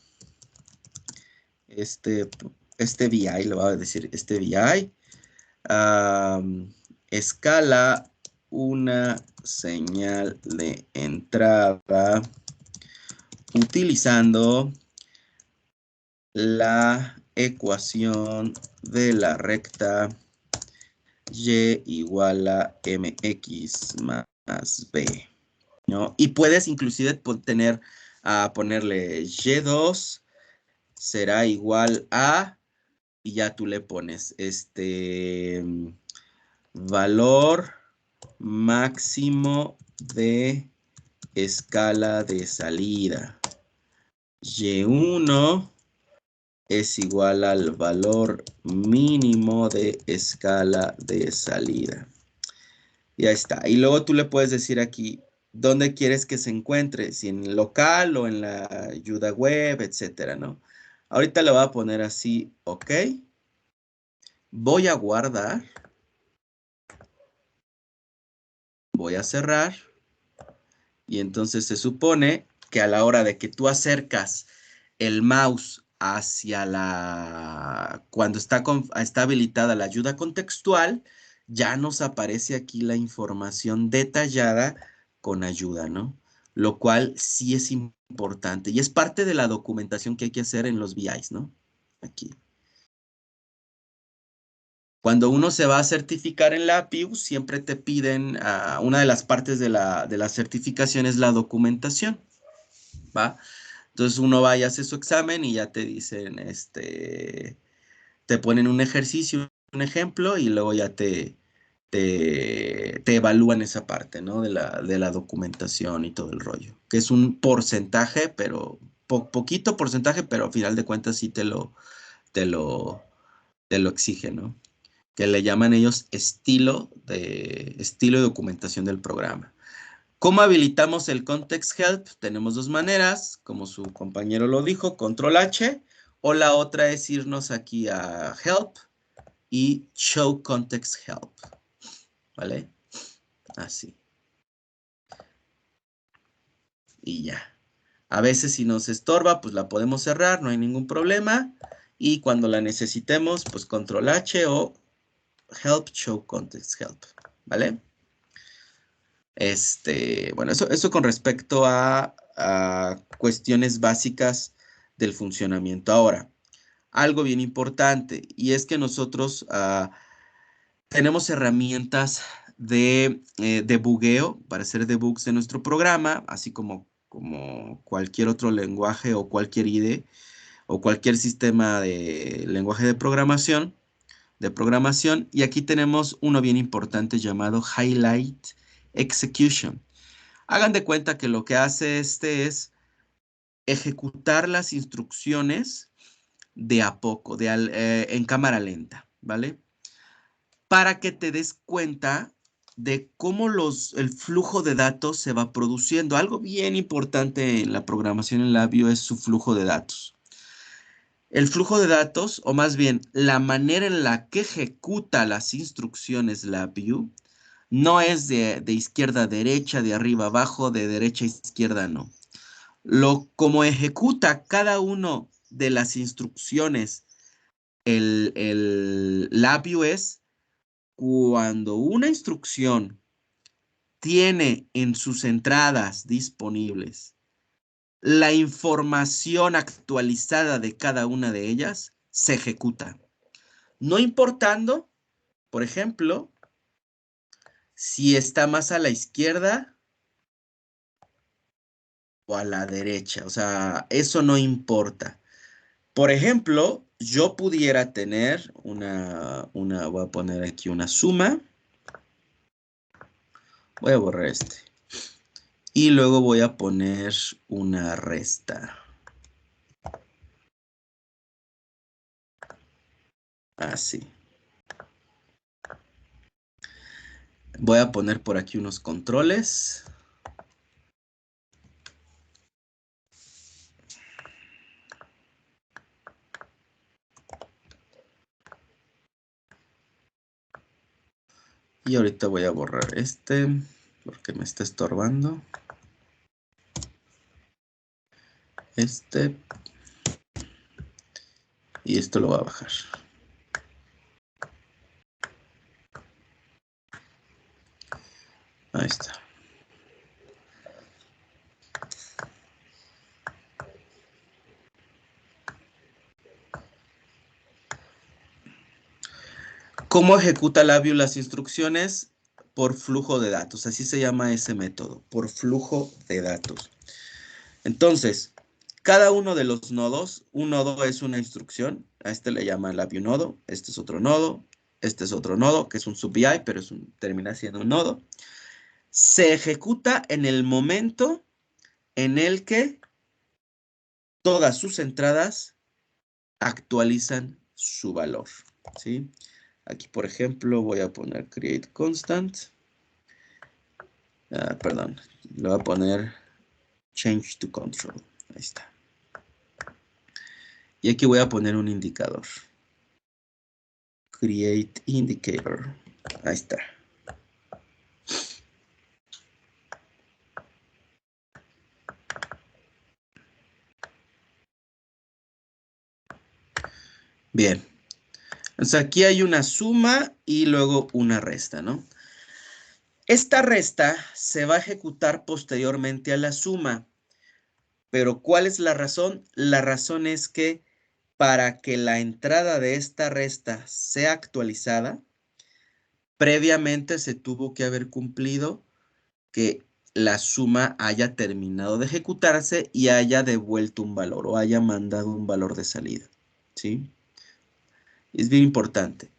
este, este VI, le voy a decir, este VI, escala una señal de entrada utilizando la ecuación de la recta y igual a mx más b, ¿no? Y puedes inclusive ponerle y2 será igual a, y ya tú le pones valor máximo de escala de salida. Y1 es igual al valor mínimo de escala de salida. Ya está. Y luego tú le puedes decir aquí dónde quieres que se encuentre, si en local o en la ayuda web, etcétera, ¿no? Ahorita le voy a poner así, ok. Voy a guardar. Voy a cerrar. Y entonces se supone que a la hora de que tú acercas el mouse hacia cuando está habilitada la ayuda contextual, ya nos aparece aquí la información detallada con ayuda, ¿no? Lo cual sí es importante y es parte de la documentación que hay que hacer en los VIs, ¿no? Aquí. Cuando uno se va a certificar en la APIU, siempre te piden, una de las partes de la certificación es la documentación, ¿va? Entonces uno va y hace su examen y ya te dicen, te ponen un ejercicio, un ejemplo, y luego ya te evalúan esa parte, ¿no? De la documentación y todo el rollo. Que es un porcentaje, pero poquito porcentaje, pero al final de cuentas sí te lo exige, ¿no? que le llaman ellos estilo y documentación del programa. ¿Cómo habilitamos el context help? Tenemos dos maneras, como su compañero lo dijo, control H, o la otra es irnos aquí a help y show context help, ¿vale? Así. Y ya. A veces si nos estorba, pues la podemos cerrar, no hay ningún problema. Y cuando la necesitemos, pues control H o help show context help, ¿vale? Bueno, eso con respecto a cuestiones básicas del funcionamiento. Ahora, algo bien importante, y es que nosotros tenemos herramientas de debugueo para hacer debugs de nuestro programa, así como cualquier otro lenguaje o cualquier IDE o cualquier sistema de lenguaje de programación, y aquí tenemos uno bien importante llamado Highlight Execution. Hagan de cuenta que lo que hace es ejecutar las instrucciones de a poco, en cámara lenta, ¿vale? Para que te des cuenta de cómo el flujo de datos se va produciendo. Algo bien importante en la programación en LabVIEW es su flujo de datos. El flujo de datos, o más bien, la manera en la que ejecuta las instrucciones LabVIEW, no es de izquierda a derecha, de arriba a abajo, de derecha a izquierda, no. Como ejecuta cada una de las instrucciones el LabVIEW es cuando una instrucción tiene en sus entradas disponibles la información actualizada de cada una de ellas, se ejecuta. No importando, por ejemplo, si está más a la izquierda o a la derecha. O sea, eso no importa. Por ejemplo, yo pudiera tener voy a poner aquí una suma. Voy a borrar este. Y luego voy a poner una resta. Así. Voy a poner por aquí unos controles. Y ahorita voy a borrar este porque me está estorbando. Y esto lo voy a bajar. Ahí está. ¿Cómo ejecuta LabVIEW las instrucciones? Por flujo de datos. Así se llama ese método, por flujo de datos. Entonces, cada uno de los nodos, un nodo es una instrucción. A este le llama LabVIEW nodo. Este es otro nodo. Este es otro nodo, que es un sub-VI, pero termina siendo un nodo. Se ejecuta en el momento en el que todas sus entradas actualizan su valor, ¿sí? Aquí, por ejemplo, voy a poner create constant. Perdón, le voy a poner change to control. Ahí está. Y aquí voy a poner un indicador. Create indicator. Ahí está. Bien. Entonces aquí hay una suma y luego una resta, ¿no? Esta resta se va a ejecutar posteriormente a la suma. Pero ¿cuál es la razón? La razón es que para que la entrada de esta resta sea actualizada, previamente se tuvo que haber cumplido que la suma haya terminado de ejecutarse y haya devuelto un valor o haya mandado un valor de salida, ¿sí? Es bien importante.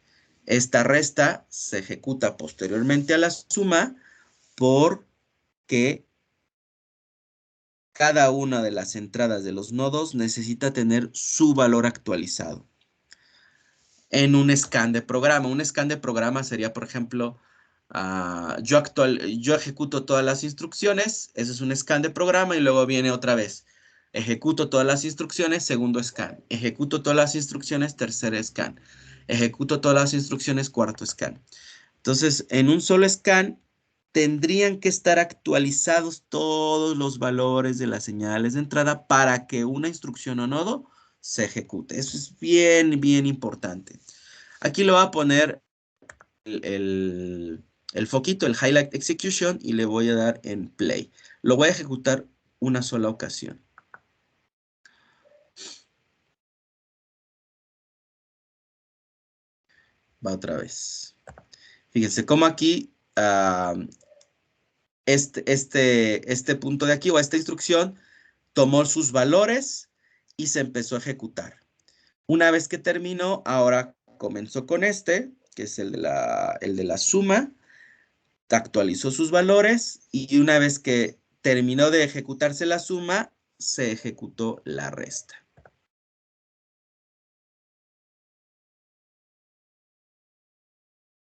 Esta resta se ejecuta posteriormente a la suma porque cada una de las entradas de los nodos necesita tener su valor actualizado. en un scan de programa. Un scan de programa sería, por ejemplo, yo ejecuto todas las instrucciones, ese es un scan de programa y luego viene otra vez. Ejecuto todas las instrucciones, segundo scan. Ejecuto todas las instrucciones, tercer scan. Ejecuto todas las instrucciones, cuarto scan. Entonces, en un solo scan tendrían que estar actualizados todos los valores de las señales de entrada para que una instrucción o nodo se ejecute. Eso es bien, bien importante. Aquí le voy a poner el foquito, el Highlight Execution, y le voy a dar en Play. Lo voy a ejecutar una sola ocasión. Va otra vez. Fíjense cómo aquí este punto de aquí o esta instrucción tomó sus valores y se empezó a ejecutar. Una vez que terminó, ahora comenzó con este, que es el de la suma, actualizó sus valores y una vez que terminó de ejecutarse la suma, se ejecutó la resta.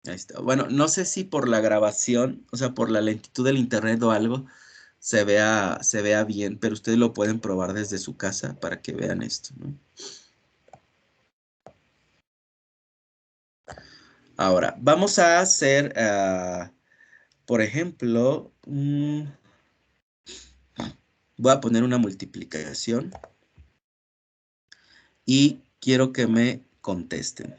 Ahí está. Bueno, no sé si por la grabación, o sea, por la lentitud del internet o algo, se vea bien, pero ustedes lo pueden probar desde su casa para que vean esto, ¿no? Ahora, vamos a hacer, por ejemplo, voy a poner una multiplicación y quiero que me contesten.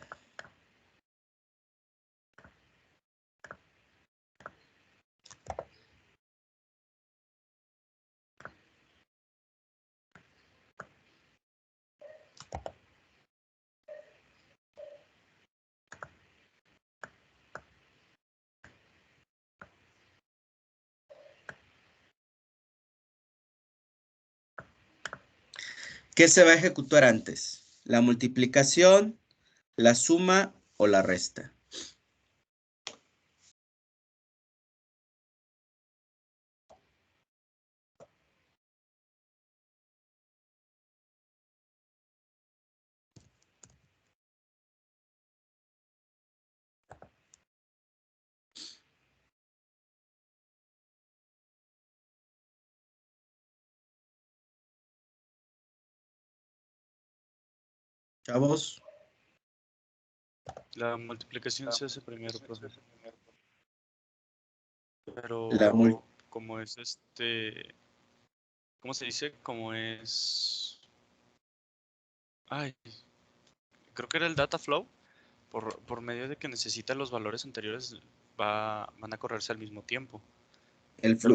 ¿Qué se va a ejecutar antes? ¿La multiplicación, la suma o la resta? Chavos, La multiplicación se hace primero, profe. la Pero como es ¿cómo se dice? Como es... Ay, creo que era el data flow. Por medio de que necesita los valores anteriores, van a correrse al mismo tiempo.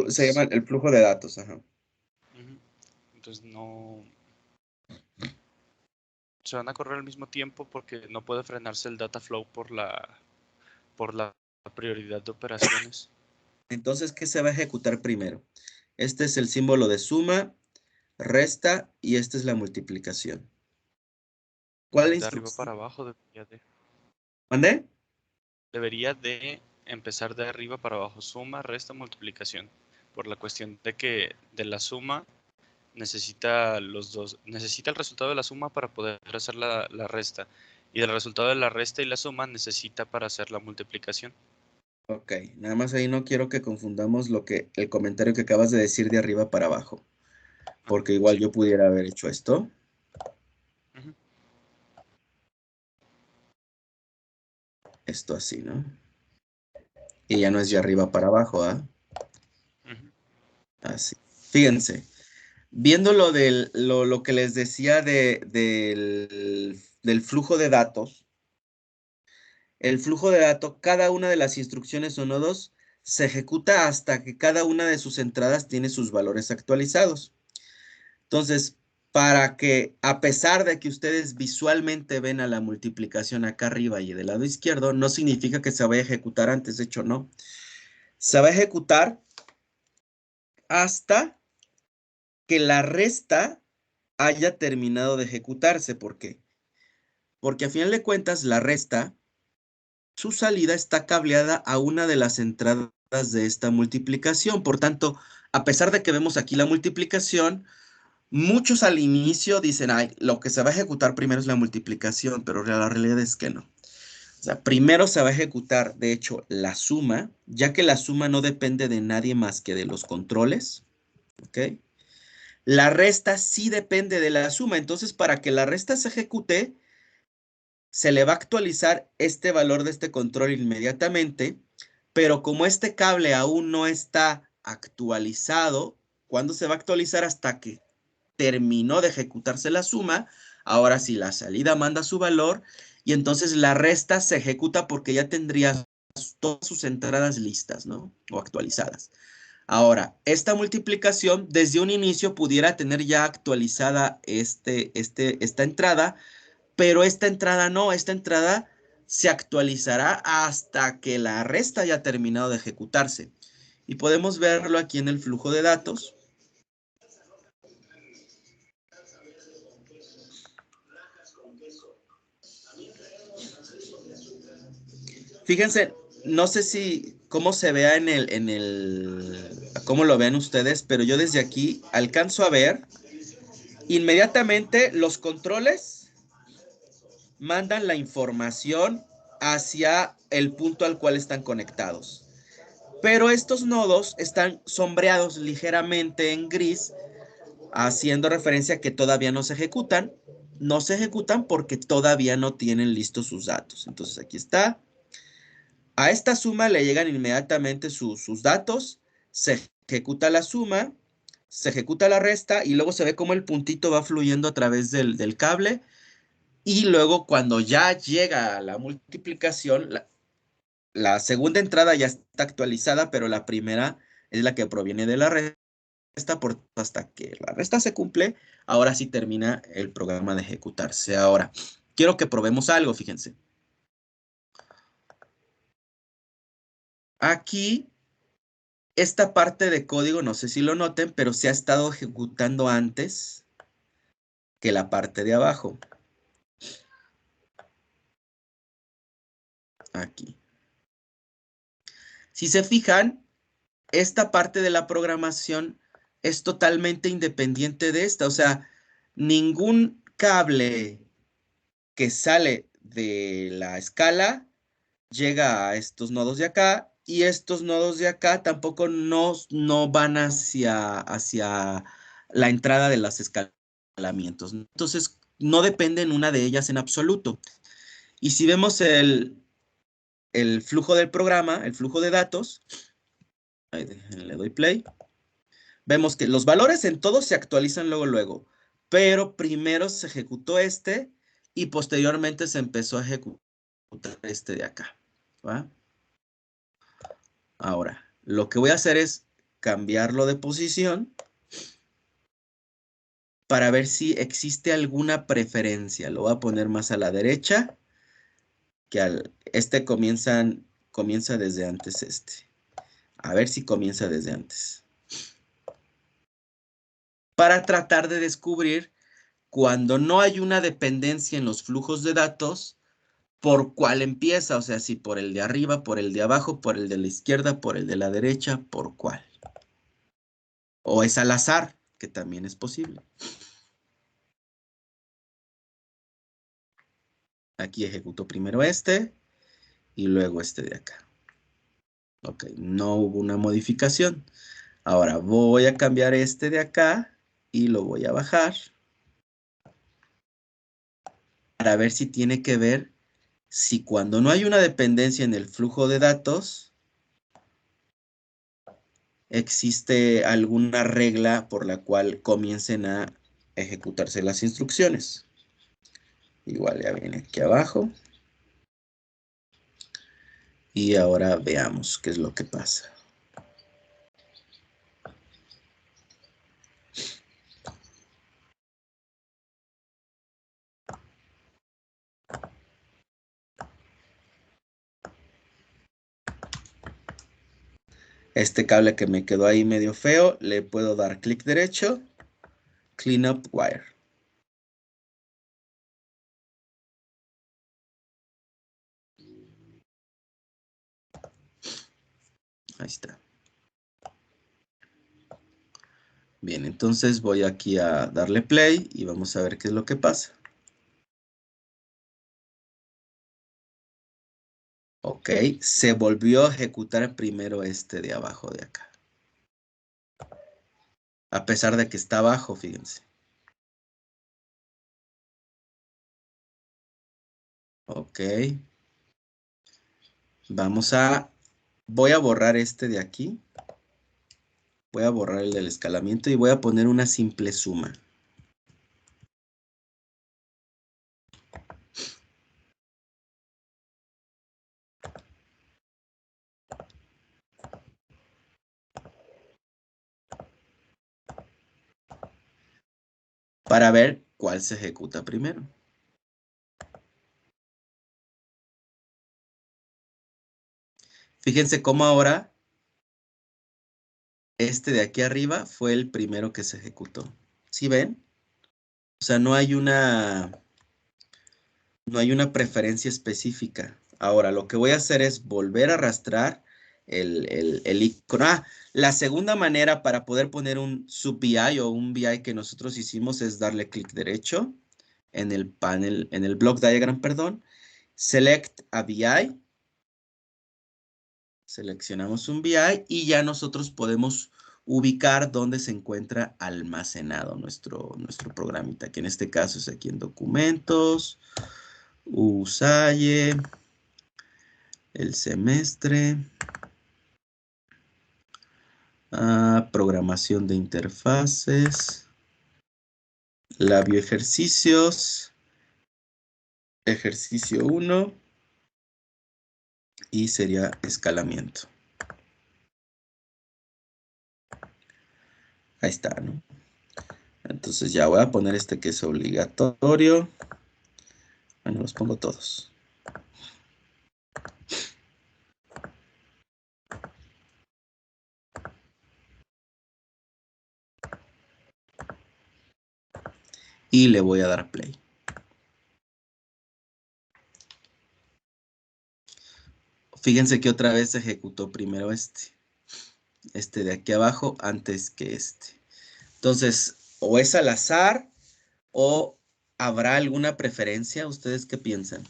se llama el flujo de datos, ajá. Ujú. Entonces no... Se van a correr al mismo tiempo porque no puede frenarse el data flow por la prioridad de operaciones. Entonces, ¿qué se va a ejecutar primero? Este es el símbolo de suma, resta y esta es la multiplicación. ¿Cuál De instrucción? arriba para abajo ¿Mandé? debería de empezar de arriba para abajo. Suma, resta, multiplicación. Por la cuestión de que de la suma necesita necesita el resultado de la suma para poder hacer la resta. Y del resultado de la resta y la suma necesita para hacer la multiplicación. Ok, nada más ahí no quiero que confundamos el comentario que acabas de decir de arriba para abajo. Porque igual Sí. yo pudiera haber hecho esto. Ujú. Esto así, ¿no? Y ya no es de arriba para abajo, ¿ah? Ujú. Así. Fíjense, viendo lo que les decía del flujo de datos, el flujo de datos, cada una de las instrucciones o nodos se ejecuta hasta que cada una de sus entradas tiene sus valores actualizados. Entonces, para que, a pesar de que ustedes visualmente ven a la multiplicación acá arriba y del lado izquierdo, no significa que se vaya a ejecutar antes, de hecho no. Se va a ejecutar hasta que la resta haya terminado de ejecutarse. ¿Por qué? Porque a final de cuentas la resta, su salida está cableada a una de las entradas de esta multiplicación. Por tanto, a pesar de que vemos aquí la multiplicación, Muchos al inicio dicen, ay, lo que se va a ejecutar primero es la multiplicación, pero la realidad es que no. O sea, primero se va a ejecutar, de hecho, la suma, ya que la suma no depende de nadie más que de los controles, ¿ok? La resta sí depende de la suma, entonces para que la resta se ejecute, se le va a actualizar este valor de este control inmediatamente, pero como este cable aún no está actualizado, ¿cuándo se va a actualizar? Hasta que terminó de ejecutarse la suma. Ahora sí, la salida manda su valor y entonces la resta se ejecuta porque ya tendría todas sus entradas listas, ¿no? O actualizadas. Ahora, esta multiplicación desde un inicio pudiera tener ya actualizada esta entrada, pero esta entrada no, esta entrada se actualizará hasta que la resta haya terminado de ejecutarse. Y podemos verlo aquí en el flujo de datos. Fíjense, no sé si cómo se vea cómo lo ven ustedes, pero yo desde aquí alcanzo a ver inmediatamente los controles mandan la información hacia el punto al cual están conectados. Pero estos nodos están sombreados ligeramente en gris, haciendo referencia a que todavía no se ejecutan. No se ejecutan porque todavía no tienen listos sus datos. Entonces aquí está. A esta suma le llegan inmediatamente sus datos, se ejecuta la suma, se ejecuta la resta y luego se ve cómo el puntito va fluyendo a través del cable. Y luego cuando ya llega a la multiplicación, la segunda entrada ya está actualizada, pero la primera es la que proviene de la resta, hasta que la resta se cumple, ahora sí termina el programa de ejecutarse. Ahora, quiero que probemos algo, fíjense. Aquí, esta parte de código, no sé si lo noten, pero se ha estado ejecutando antes que la parte de abajo. Aquí. Si se fijan, esta parte de la programación es totalmente independiente de esta. O sea, ningún cable que sale de la escala llega a estos nodos de acá y estos nodos de acá tampoco no van hacia la entrada de los escalamientos. Entonces, no dependen una de ellas en absoluto. Y si vemos el flujo del programa, el flujo de datos, ahí le doy play, vemos que los valores en todos se actualizan luego, pero primero se ejecutó este y posteriormente se empezó a ejecutar este de acá, ¿va? Ahora, lo que voy a hacer es cambiarlo de posición para ver si existe alguna preferencia. Lo voy a poner más a la derecha, que comienza desde antes este. A ver si comienza desde antes. Para tratar de descubrir cuando no hay una dependencia en los flujos de datos, por cuál empieza. O sea, si por el de arriba, por el de abajo, por el de la izquierda, por el de la derecha, por cuál. O es al azar, que también es posible. Aquí ejecuto primero este y luego este de acá. Ok, no hubo una modificación. Ahora voy a cambiar este de acá y lo voy a bajar para ver si tiene que ver si cuando no hay una dependencia en el flujo de datos, existe alguna regla por la cual comiencen a ejecutarse las instrucciones. Igual ya viene aquí abajo. Y ahora veamos qué es lo que pasa. Este cable que me quedó ahí medio feo, le puedo dar clic derecho, Clean Up Wire. Ahí está. Bien, entonces voy aquí a darle play y vamos a ver qué es lo que pasa. Ok, se volvió a ejecutar primero este de abajo de acá. A pesar de que está abajo, fíjense. Ok. Voy a borrar este de aquí. Voy a borrar el del escalamiento y voy a poner una simple suma. Para ver cuál se ejecuta primero. Fíjense cómo ahora este de aquí arriba fue el primero que se ejecutó. ¿Sí ven? O sea, no hay una preferencia específica. Ahora, lo que voy a hacer es volver a arrastrar el icono. La segunda manera para poder poner un sub-VI o un VI que nosotros hicimos es darle clic derecho en el panel, en el block diagram, perdón. Select a VI. Seleccionamos un VI y ya nosotros podemos ubicar dónde se encuentra almacenado nuestro programita, que en este caso es aquí en documentos, Usaye, el semestre, programación de interfaces, la bioejercicios, ejercicio 1 y sería escalamiento. Ahí está, ¿no? Entonces ya voy a poner este que es obligatorio. Bueno, los pongo todos. Y le voy a dar play. Fíjense que otra vez se ejecutó primero este de aquí abajo antes que este. Entonces, o es al azar o habrá alguna preferencia. ¿Ustedes qué piensan?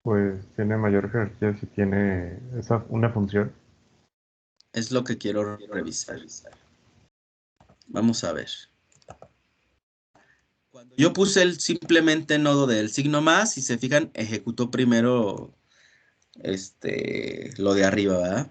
Pues tiene mayor jerarquía si tiene una función. Es lo que quiero revisar. Vamos a ver. Cuando yo puse el simplemente nodo del signo más, si se fijan, ejecutó primero lo de arriba, ¿verdad?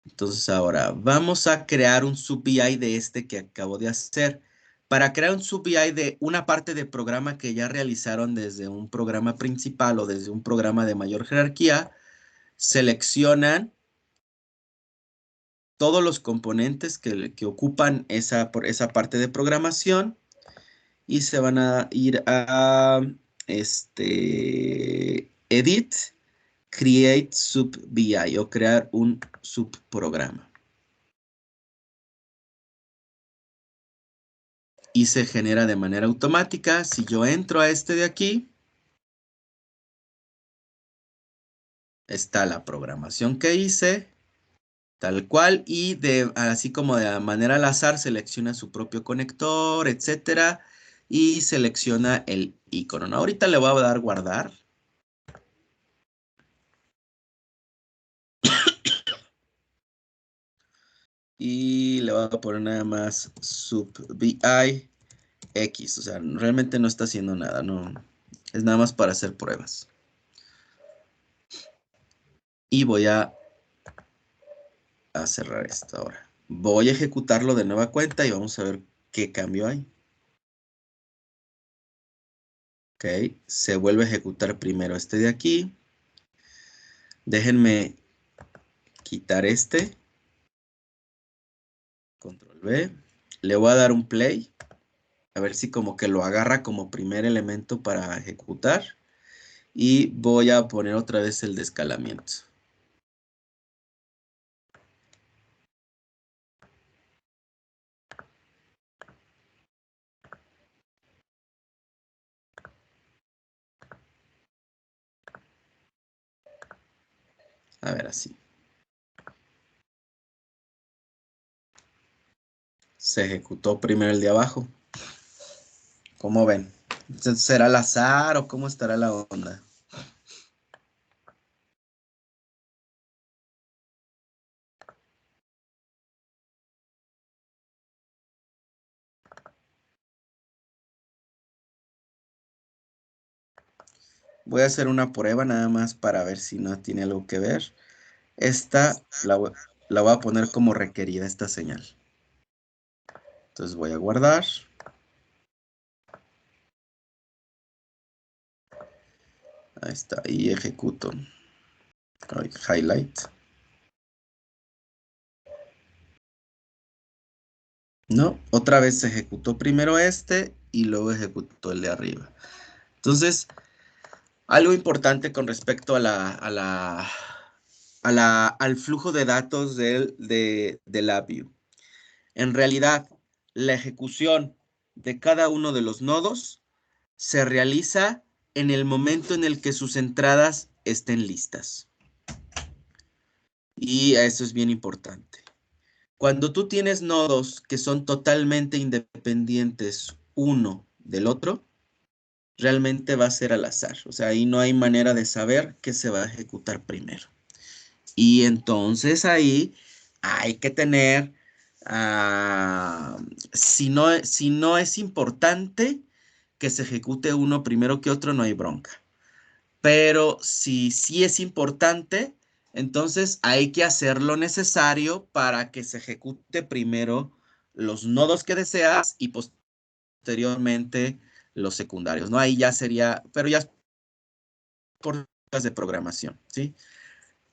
Entonces ahora vamos a crear un sub-VI de este que acabo de hacer. Para crear un sub-VI de una parte de programa que ya realizaron desde un programa principal o desde un programa de mayor jerarquía, seleccionan todos los componentes que ocupan esa parte de programación y se van a ir a Edit, Create Sub-VI o crear un subprograma. Y se genera de manera automática. Si yo entro a este de aquí, está la programación que hice, tal cual, y así como de manera al azar selecciona su propio conector, etcétera, y selecciona el icono, ¿no? Ahorita le voy a dar guardar. Y le voy a poner nada más sub-VI X, o sea, realmente no está haciendo nada, no, es nada más para hacer pruebas. Y voy a cerrar esto ahora. Voy a ejecutarlo de nueva cuenta y vamos a ver qué cambio hay. Ok, se vuelve a ejecutar primero este de aquí. Déjenme quitar este. Control V. Le voy a dar un play. A ver si como que lo agarra como primer elemento para ejecutar. Y voy a poner otra vez el de escalamiento. A ver, así. Se ejecutó primero el de abajo. ¿Cómo ven? ¿Será al azar o cómo estará la onda? Voy a hacer una prueba nada más para ver si no tiene algo que ver. Esta la voy a poner como requerida esta señal. Entonces voy a guardar. Ahí está, y ejecuto. Highlight. No, otra vez se ejecutó primero este y luego ejecutó el de arriba. Entonces, algo importante con respecto al flujo de datos de LabVIEW. En realidad, la ejecución de cada uno de los nodos se realiza en el momento en el que sus entradas estén listas. Y eso es bien importante. Cuando tú tienes nodos que son totalmente independientes uno del otro, realmente va a ser al azar. O sea, ahí no hay manera de saber qué se va a ejecutar primero. Y entonces ahí hay que tener, si no es importante que se ejecute uno primero que otro, no hay bronca. Pero si sí es importante, entonces hay que hacer lo necesario para que se ejecute primero los nodos que deseas y posteriormente los secundarios, ¿no? Ahí ya sería, pero ya es por temas de programación, ¿sí?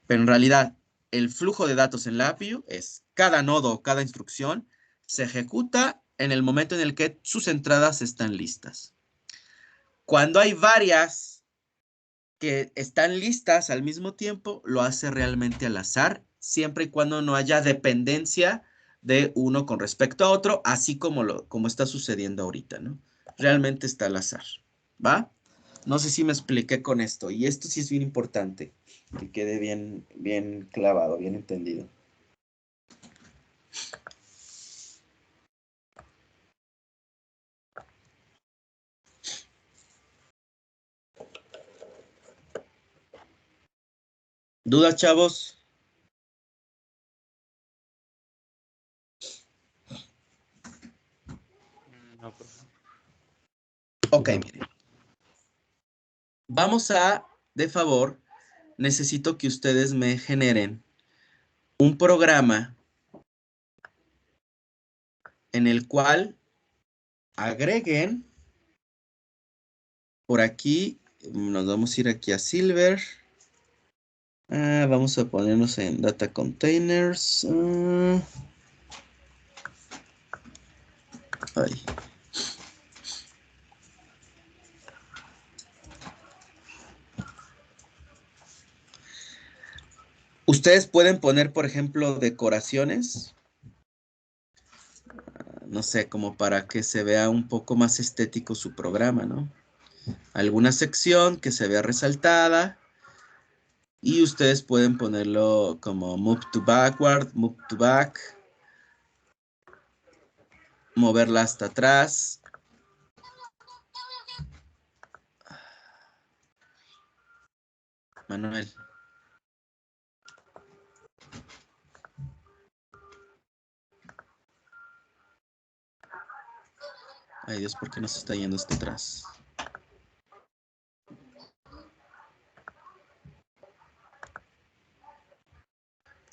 Pero en realidad, el flujo de datos en LabVIEW es cada nodo o cada instrucción se ejecuta en el momento en el que sus entradas están listas. Cuando hay varias que están listas al mismo tiempo, lo hace realmente al azar, siempre y cuando no haya dependencia de uno con respecto a otro, así como está sucediendo ahorita, ¿no? Realmente está al azar, ¿va? No sé si me expliqué con esto, y esto sí es bien importante, que quede bien, bien clavado, bien entendido. ¿Dudas, chavos? No, profe. Ok, miren. Vamos a, de favor, necesito que ustedes me generen un programa en el cual agreguen por aquí, nos vamos a ir aquí a Silver. Vamos a ponernos en Data Containers. Ay. Ustedes pueden poner, por ejemplo, decoraciones. No sé, como para que se vea un poco más estético su programa, ¿no? Alguna sección que se vea resaltada. Y ustedes pueden ponerlo como move to backward, move to back. Moverla hasta atrás. Manuel. Ay, Dios, ¿por qué no se está yendo hasta atrás?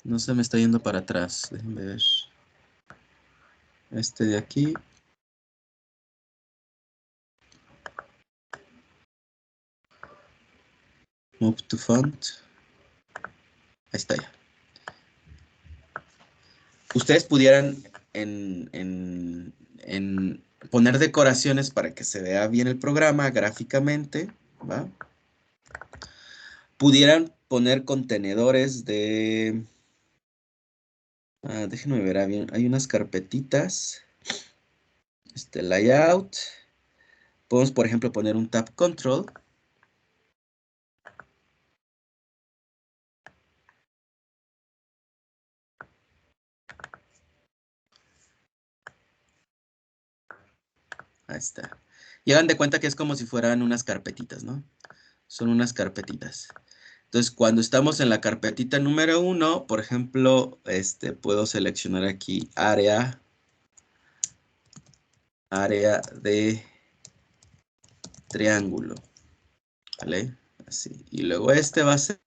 No se me está yendo para atrás. Déjenme ver. Este de aquí. Move to font. Ahí está ya. Ustedes pudieran en poner decoraciones para que se vea bien el programa gráficamente, ¿va? Pudieran poner contenedores de... déjenme ver bien. Hay unas carpetitas. Layout. Podemos, por ejemplo, poner un tab control. Ahí está. Y hagan de cuenta que es como si fueran unas carpetitas, ¿no? Son unas carpetitas. Entonces, cuando estamos en la carpetita número 1, por ejemplo, puedo seleccionar aquí área de triángulo, ¿vale? Así. Y luego va a ser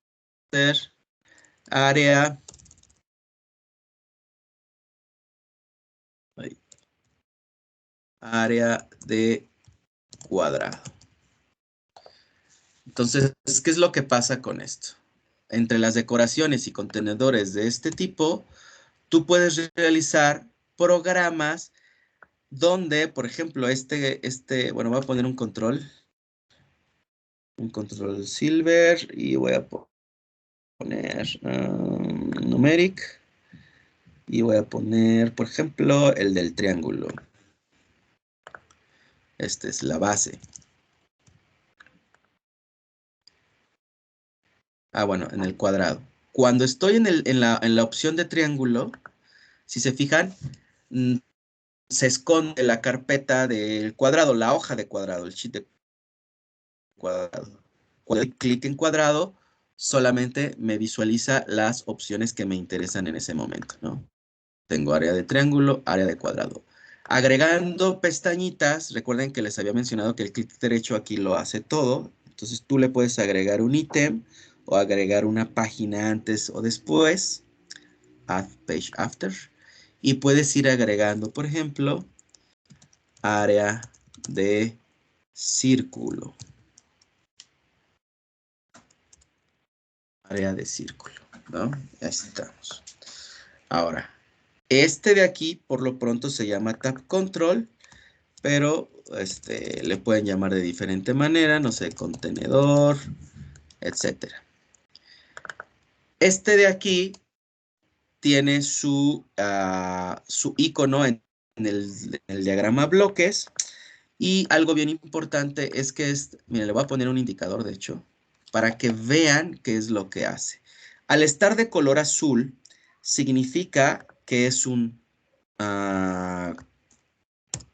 área de cuadrado. Entonces, ¿qué es lo que pasa con esto? Entre las decoraciones y contenedores de este tipo, tú puedes realizar programas donde, por ejemplo, bueno, voy a poner un control silver y voy a poner numeric y voy a poner, por ejemplo, el del triángulo. Esta es la base. Ah, bueno, en el cuadrado. Cuando estoy en la opción de triángulo, si se fijan, se esconde la carpeta del cuadrado, la hoja de cuadrado, el sheet de cuadrado. Cuando doy clic en cuadrado, solamente me visualiza las opciones que me interesan en ese momento, ¿no? Tengo área de triángulo, área de cuadrado. Agregando pestañitas, recuerden que les había mencionado que el clic derecho aquí lo hace todo. Entonces tú le puedes agregar un ítem o agregar una página antes o después. Add page after. Y puedes ir agregando, por ejemplo, área de círculo. Área de círculo, ¿no? Ya estamos. Ahora, de aquí, por lo pronto, se llama Tab Control, pero le pueden llamar de diferente manera, no sé, contenedor, etcétera. De aquí tiene su icono en el diagrama bloques. Y algo bien importante es que miren, le voy a poner un indicador, de hecho, para que vean qué es lo que hace. Al estar de color azul, significa que es un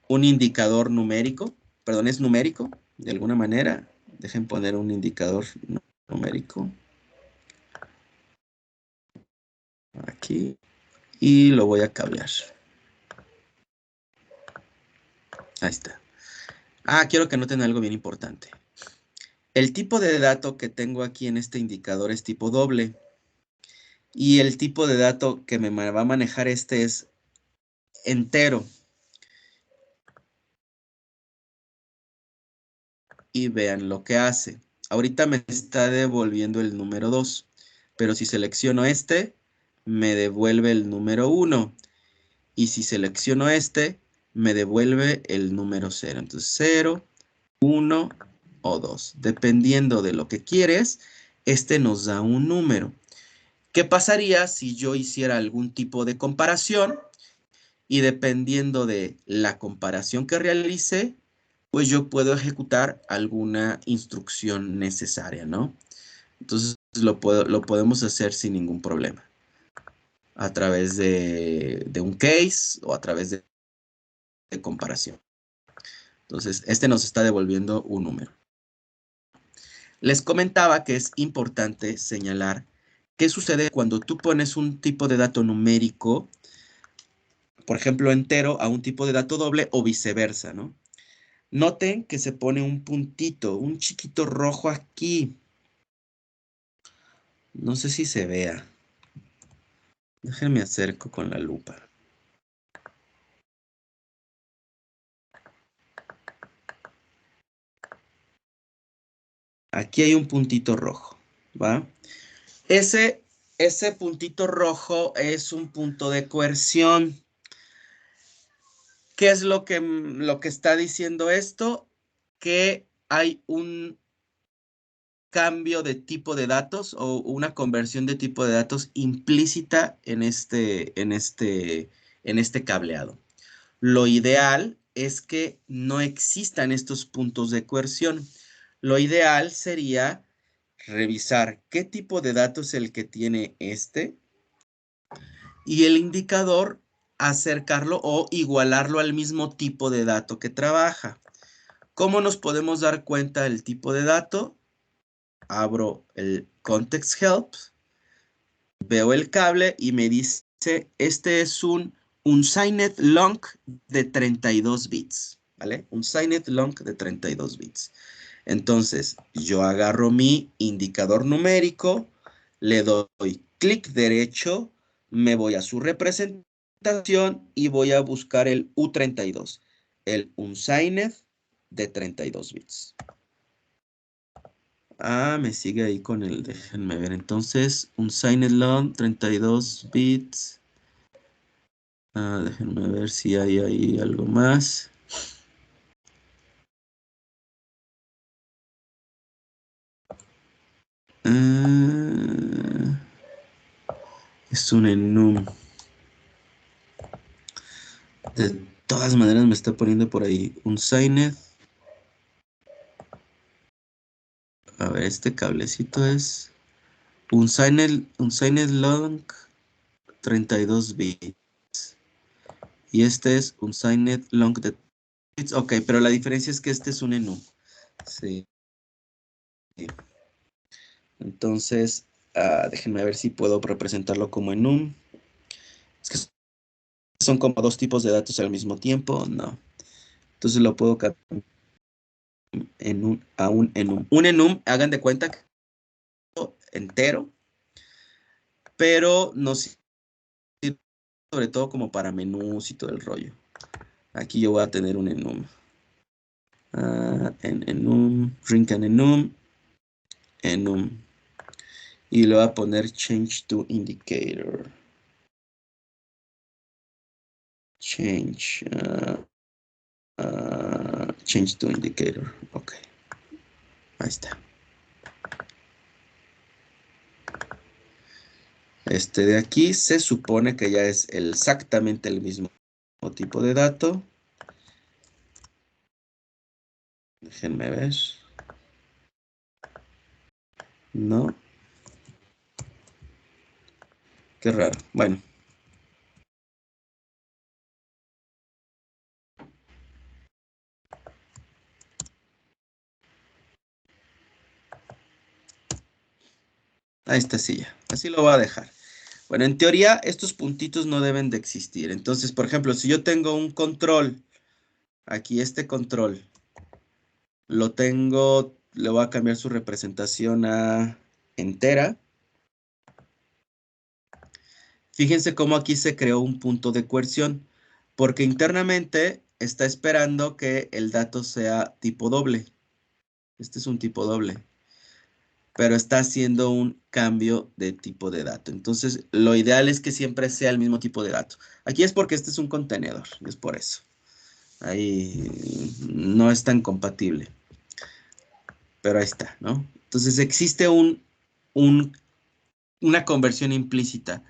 indicador numérico, perdón, es numérico, de alguna manera. Dejen poner un indicador numérico. Aquí. Y lo voy a cablear. Ahí está. Quiero que noten algo bien importante. El tipo de dato que tengo aquí en este indicador es tipo doble. Y el tipo de dato que me va a manejar es entero. Y vean lo que hace. Ahorita me está devolviendo el número 2. Pero si selecciono me devuelve el número 1. Y si selecciono me devuelve el número 0. Entonces 0, 1 o 2. Dependiendo de lo que quieres, nos da un número. ¿Qué pasaría si yo hiciera algún tipo de comparación? Y dependiendo de la comparación que realice, pues yo puedo ejecutar alguna instrucción necesaria, ¿no? Entonces lo podemos hacer sin ningún problema. A través de un case o a través de comparación. Entonces, nos está devolviendo un número. Les comentaba que es importante señalar qué sucede cuando tú pones un tipo de dato numérico, por ejemplo, entero, a un tipo de dato doble o viceversa, ¿no? Noten que se pone un puntito, un chiquito rojo aquí. No sé si se vea. Déjenme acerco con la lupa. Aquí hay un puntito rojo, ¿va? Ese puntito rojo es un punto de coerción. ¿Qué es lo que está diciendo esto? Que hay un cambio de tipo de datos o una conversión de tipo de datos implícita en este cableado. Lo ideal es que no existan estos puntos de coerción. Lo ideal sería revisar qué tipo de datos es el que tiene y el indicador acercarlo o igualarlo al mismo tipo de dato que trabaja. ¿Cómo nos podemos dar cuenta del tipo de dato? Abro el context help, veo el cable y me dice, este es un unsigned long de 32 bits, ¿vale? Unsigned long de 32 bits. Entonces, yo agarro mi indicador numérico, le doy clic derecho, me voy a su representación y voy a buscar el U32, el unsigned de 32 bits. Ah, me sigue ahí con el, déjenme ver, entonces, unsigned long, 32 bits. Ah, déjenme ver si hay ahí algo más. Es un enum. De todas maneras me está poniendo por ahí unsigned. A ver, este cablecito es unsigned long 32 bits. Y este es unsigned long de bits. Ok, pero la diferencia es que este es un enum. Sí. Entonces, déjenme ver si puedo representarlo como enum. Es que son como dos tipos de datos al mismo tiempo. No. Entonces lo puedo cambiar a un enum. Un enum, hagan de cuenta que entero, pero no sirve sobre todo como para menús y todo el rollo. Aquí yo voy a tener un enum. Enum, drink an enum. Y le voy a poner change to indicator. Change to indicator. Ok. Ahí está. Este de aquí se supone que ya es exactamente el mismo tipo de dato. Déjenme ver. No. Qué raro. Bueno. Ahí está, sí ya. Así lo voy a dejar. Bueno, en teoría estos puntitos no deben de existir. Entonces, por ejemplo, si yo tengo un control, aquí este control, lo tengo, le voy a cambiar su representación a entera. Fíjense cómo aquí se creó un punto de coerción, porque internamente está esperando que el dato sea tipo doble. Este es un tipo doble, pero está haciendo un cambio de tipo de dato. Entonces, lo ideal es que siempre sea el mismo tipo de dato. Aquí es porque este es un contenedor, es por eso. Ahí no es tan compatible, pero ahí está, ¿no? Entonces, existe una conversión implícita.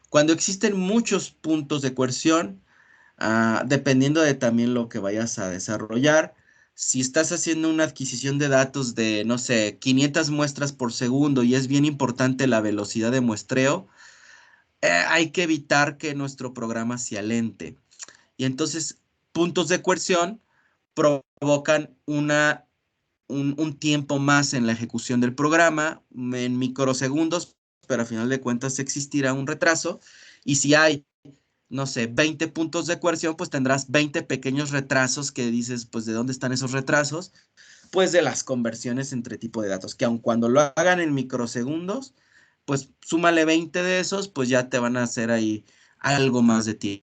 Cuando existen muchos puntos de coerción, dependiendo de también lo que vayas a desarrollar, si estás haciendo una adquisición de datos de, no sé, 500 muestras por segundo y es bien importante la velocidad de muestreo, hay que evitar que nuestro programa se alente. Y entonces, puntos de coerción provocan un tiempo más en la ejecución del programa, en microsegundos, pero a final de cuentas existirá un retraso. Y si hay, no sé, 20 puntos de coerción, pues tendrás 20 pequeños retrasos que dices, pues, ¿de dónde están esos retrasos? Pues de las conversiones entre tipo de datos, que aun cuando lo hagan en microsegundos, pues súmale 20 de esos, pues ya te van a hacer ahí algo más de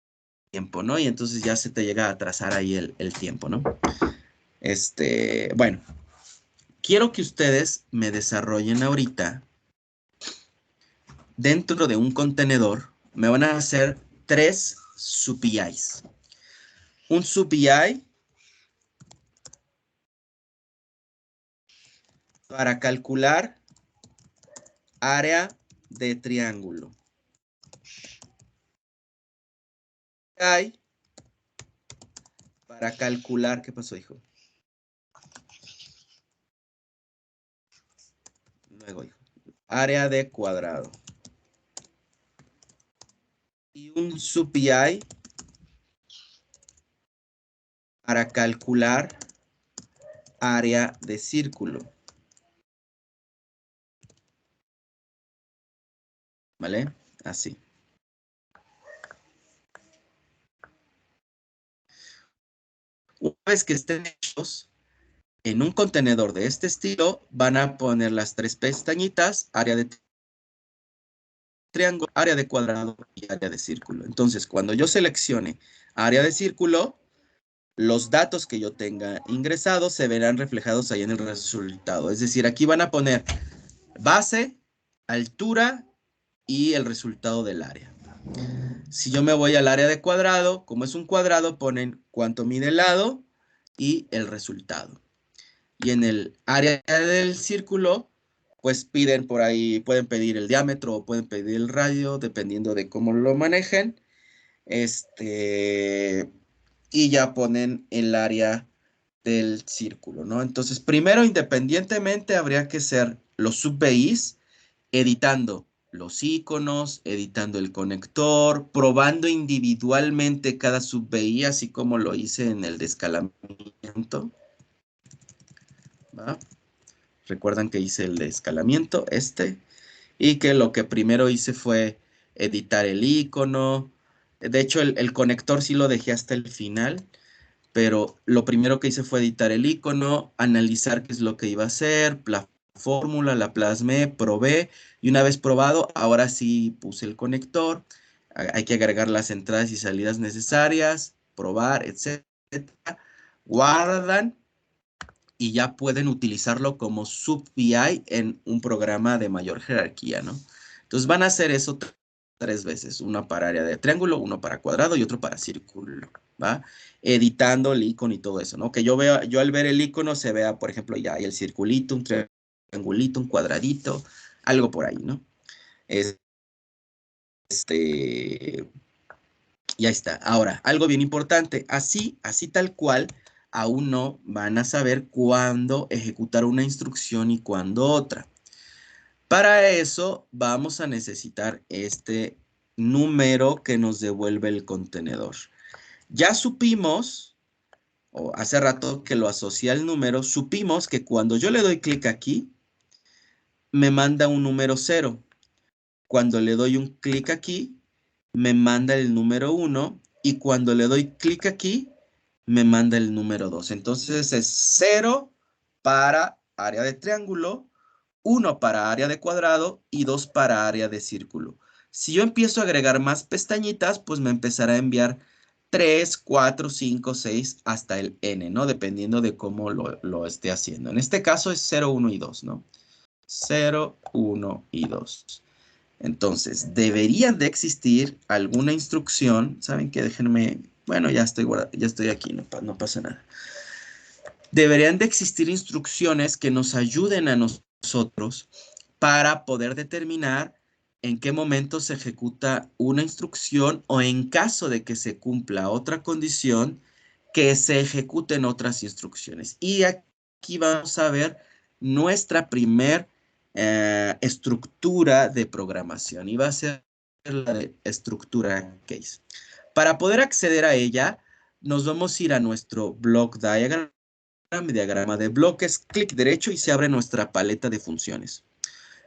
tiempo, ¿no? Y entonces ya se te llega a atrasar ahí el tiempo, ¿no? Bueno, quiero que ustedes me desarrollen ahorita, dentro de un contenedor, me van a hacer 3 sub-PIs. Un sub-PI para calcular área de triángulo. PI para calcular, ¿qué pasó, hijo? Luego, hijo, área de cuadrado. Y un sub-PI para calcular área de círculo. ¿Vale? Así. Una vez que estén hechos, en un contenedor de este estilo, van a poner las tres pestañitas, área de triángulo, área de cuadrado y área de círculo. Entonces, cuando yo seleccione área de círculo, los datos que yo tenga ingresados se verán reflejados ahí en el resultado. Es decir, aquí van a poner base, altura y el resultado del área. Si yo me voy al área de cuadrado, como es un cuadrado, ponen cuánto mide el lado y el resultado. Y en el área del círculo, pues piden por ahí, pueden pedir el diámetro o pueden pedir el radio, dependiendo de cómo lo manejen. Y ya ponen el área del círculo, ¿no? Entonces, primero, independientemente, habría que ser los sub-BIs, editando los iconos, editando el conector, probando individualmente cada sub-BI, así como lo hice en el de escalamiento. ¿Va? Recuerdan que hice el de escalamiento, y que lo que primero hice fue editar el icono. De hecho, el conector sí lo dejé hasta el final, pero lo primero que hice fue editar el icono, analizar qué es lo que iba a hacer, la fórmula, la plasmé, probé, y una vez probado, ahora sí puse el conector. Hay que agregar las entradas y salidas necesarias, probar, etcétera. Guardan y ya pueden utilizarlo como sub-BI en un programa de mayor jerarquía, ¿no? Entonces van a hacer eso tres veces, uno para área de triángulo, uno para cuadrado y otro para círculo, ¿va? Editando el icono y todo eso, ¿no? Que yo al ver el icono se vea, por ejemplo, ya hay el circulito, un triangulito, un cuadradito, algo por ahí, ¿no? Ya está. Ahora, algo bien importante, así tal cual, aún no van a saber cuándo ejecutar una instrucción y cuándo otra. Para eso vamos a necesitar este número que nos devuelve el contenedor. Ya supimos, o hace rato que lo asocié al número, supimos que cuando yo le doy clic aquí, me manda un número 0. Cuando le doy un clic aquí, me manda el número 1 y cuando le doy clic aquí, me manda el número 2. Entonces es 0 para área de triángulo, 1 para área de cuadrado y 2 para área de círculo. Si yo empiezo a agregar más pestañitas, pues me empezará a enviar 3, 4, 5, 6 hasta el n, ¿no? Dependiendo de cómo lo esté haciendo. En este caso es 0, 1 y 2, ¿no? 0, 1 y 2. Entonces, deberían de existir alguna instrucción. ¿Saben qué? Déjenme. Bueno, ya estoy aquí, no pasa nada. Deberían de existir instrucciones que nos ayuden a nosotros para poder determinar en qué momento se ejecuta una instrucción o en caso de que se cumpla otra condición, que se ejecuten otras instrucciones. Y aquí vamos a ver nuestra primer estructura de programación y va a ser la de estructura case. Para poder acceder a ella, nos vamos a ir a nuestro block diagrama de bloques, clic derecho y se abre nuestra paleta de funciones.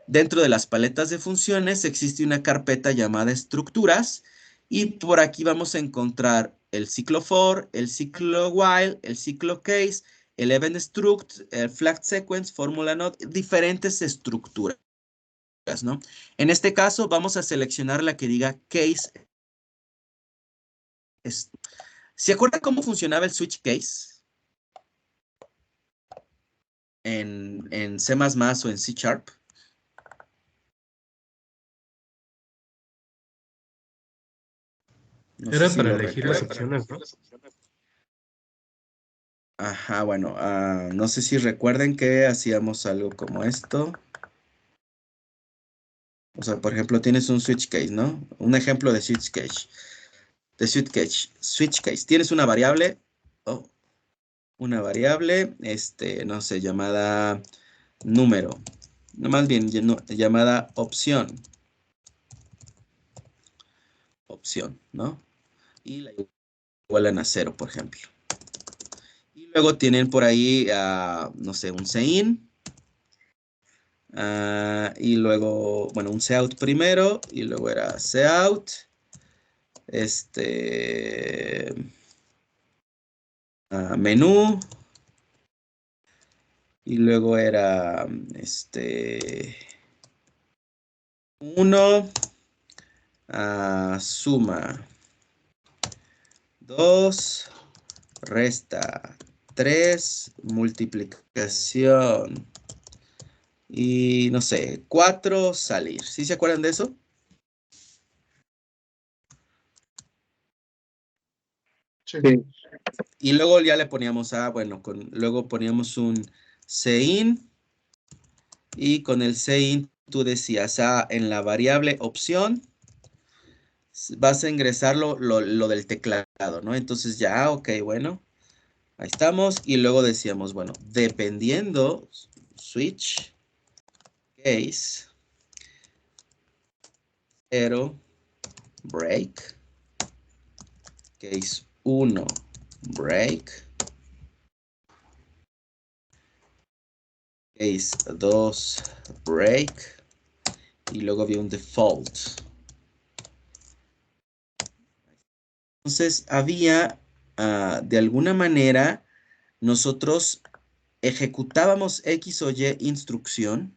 Dentro de las paletas de funciones existe una carpeta llamada estructuras y por aquí vamos a encontrar el ciclo for, el ciclo while, el ciclo case, el event struct, el flag sequence, formula node, diferentes estructuras, ¿no? En este caso vamos a seleccionar la que diga case. ¿Se acuerdan cómo funcionaba el switch case? En C++ o en C#. No Era sé si para lo elegir las recuerdan. opciones, ¿no? Ajá, bueno, no sé si recuerden que hacíamos algo como esto. O sea, por ejemplo, tienes un switch case, ¿no? Un ejemplo de switch case. Switch case. Tienes una variable, no sé, llamada número. No, más bien, llamada opción. Opción, ¿no? Y la igualan a 0, por ejemplo. Luego tienen por ahí, no sé, un CIN. Y luego, bueno, un cout primero. Y luego era cout. Menú. Y luego era, 1. Suma. 2. Resta. 3. Multiplicación. Y no sé, 4, salir. ¿Sí se acuerdan de eso? Sí. Y luego ya le poníamos bueno, luego poníamos un CIN. Y con el CIN tú decías, en la variable opción vas a ingresar lo del teclado, ¿no? Entonces ya, ok, bueno, ahí estamos. Y luego decíamos, bueno, dependiendo, switch, case, 0, break, case 1, break, case 2, break, y luego había un default. Entonces había, de alguna manera, nosotros ejecutábamos X o Y instrucción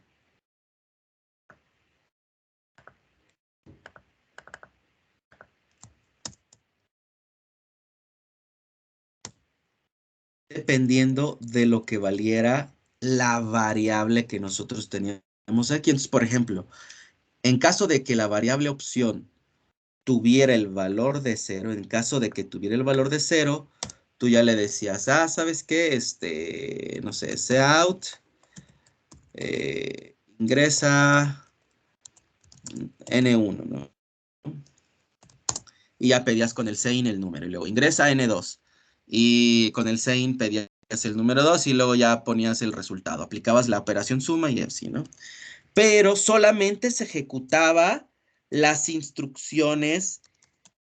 dependiendo de lo que valiera la variable que nosotros teníamos aquí. Entonces, por ejemplo, en caso de que la variable opción tuviera el valor de 0, en caso de que tuviera el valor de 0, tú ya le decías, ¿sabes qué? No sé, cout, ingresa N1, ¿no? Y ya pedías con el CIN el número, y luego ingresa N2. Y con el CIN pedías el número 2 y luego ya ponías el resultado. Aplicabas la operación suma y así, ¿no? Pero solamente se ejecutaba las instrucciones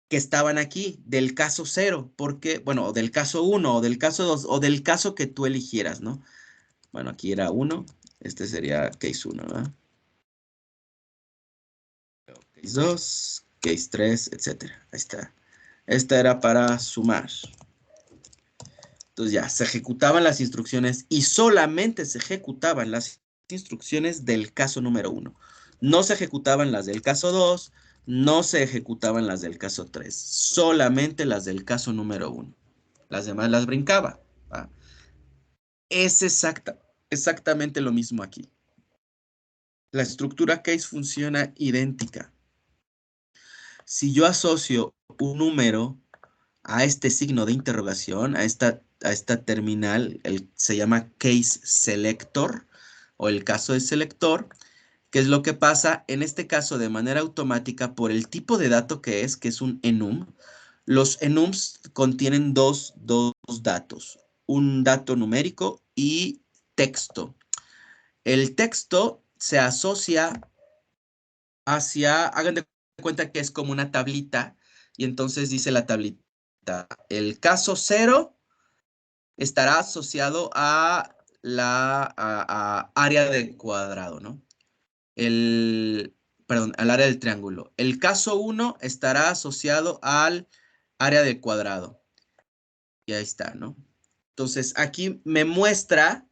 que estaban aquí, del caso 0, porque, bueno, o del caso 1, o del caso 2, o del caso que tú eligieras, ¿no? Bueno, aquí era 1, este sería case 1, ¿verdad? Case 2, case 3, etcétera. Ahí está. Esta era para sumar. Entonces ya, se ejecutaban las instrucciones y solamente se ejecutaban las instrucciones del caso número 1. No se ejecutaban las del caso 2, no se ejecutaban las del caso 3, solamente las del caso número 1. Las demás las brincaba. ¿Va? Es exactamente lo mismo aquí. La estructura case funciona idéntica. Si yo asocio un número a este signo de interrogación, a esta terminal, se llama case selector o el caso de selector, que es lo que pasa en este caso de manera automática por el tipo de dato que es un enum. Los enums contienen dos datos, un dato numérico y texto. El texto se asocia hagan de cuenta que es como una tablita, y entonces dice la tablita, el caso 0 estará asociado a la área del cuadrado, ¿no? Perdón, al área del triángulo. El caso 1 estará asociado al área del cuadrado. Y ahí está, ¿no? Entonces, aquí me muestra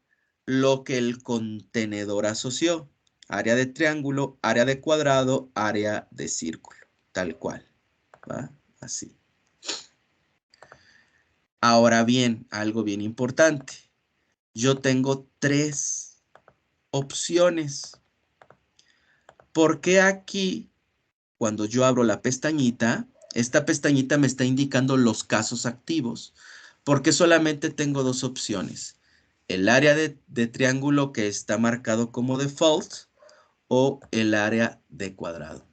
lo que el contenedor asoció. Área de triángulo, área de cuadrado, área de círculo. Tal cual. ¿Va? Así. Ahora bien, algo bien importante. Yo tengo 3 opciones. ¿Por qué aquí, cuando yo abro la pestañita, esta pestañita me está indicando los casos activos? Porque solamente tengo 2 opciones. El área de triángulo que está marcado como default o el área de cuadrado.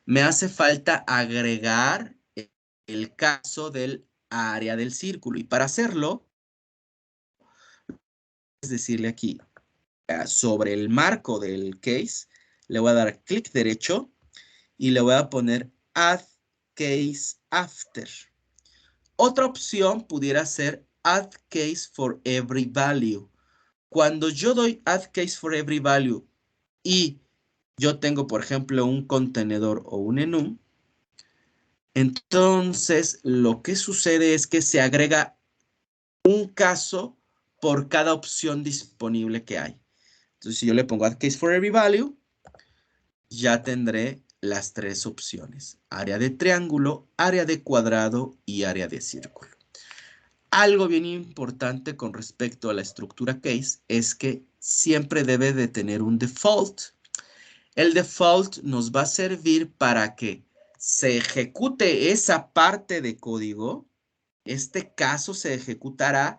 Me hace falta agregar el caso del área del círculo. Y para hacerlo, es decirle aquí, sobre el marco del case, le voy a dar clic derecho y le voy a poner Add Case After. Otra opción pudiera ser add case for every value. Cuando yo doy add case for every value y yo tengo, por ejemplo, un contenedor o un enum, entonces lo que sucede es que se agrega un caso por cada opción disponible que hay. Entonces, si yo le pongo add case for every value, ya tendré las tres opciones: área de triángulo, área de cuadrado y área de círculo. Algo bien importante con respecto a la estructura case es que siempre debe de tener un default. El default nos va a servir para que se ejecute esa parte de código. Este caso se ejecutará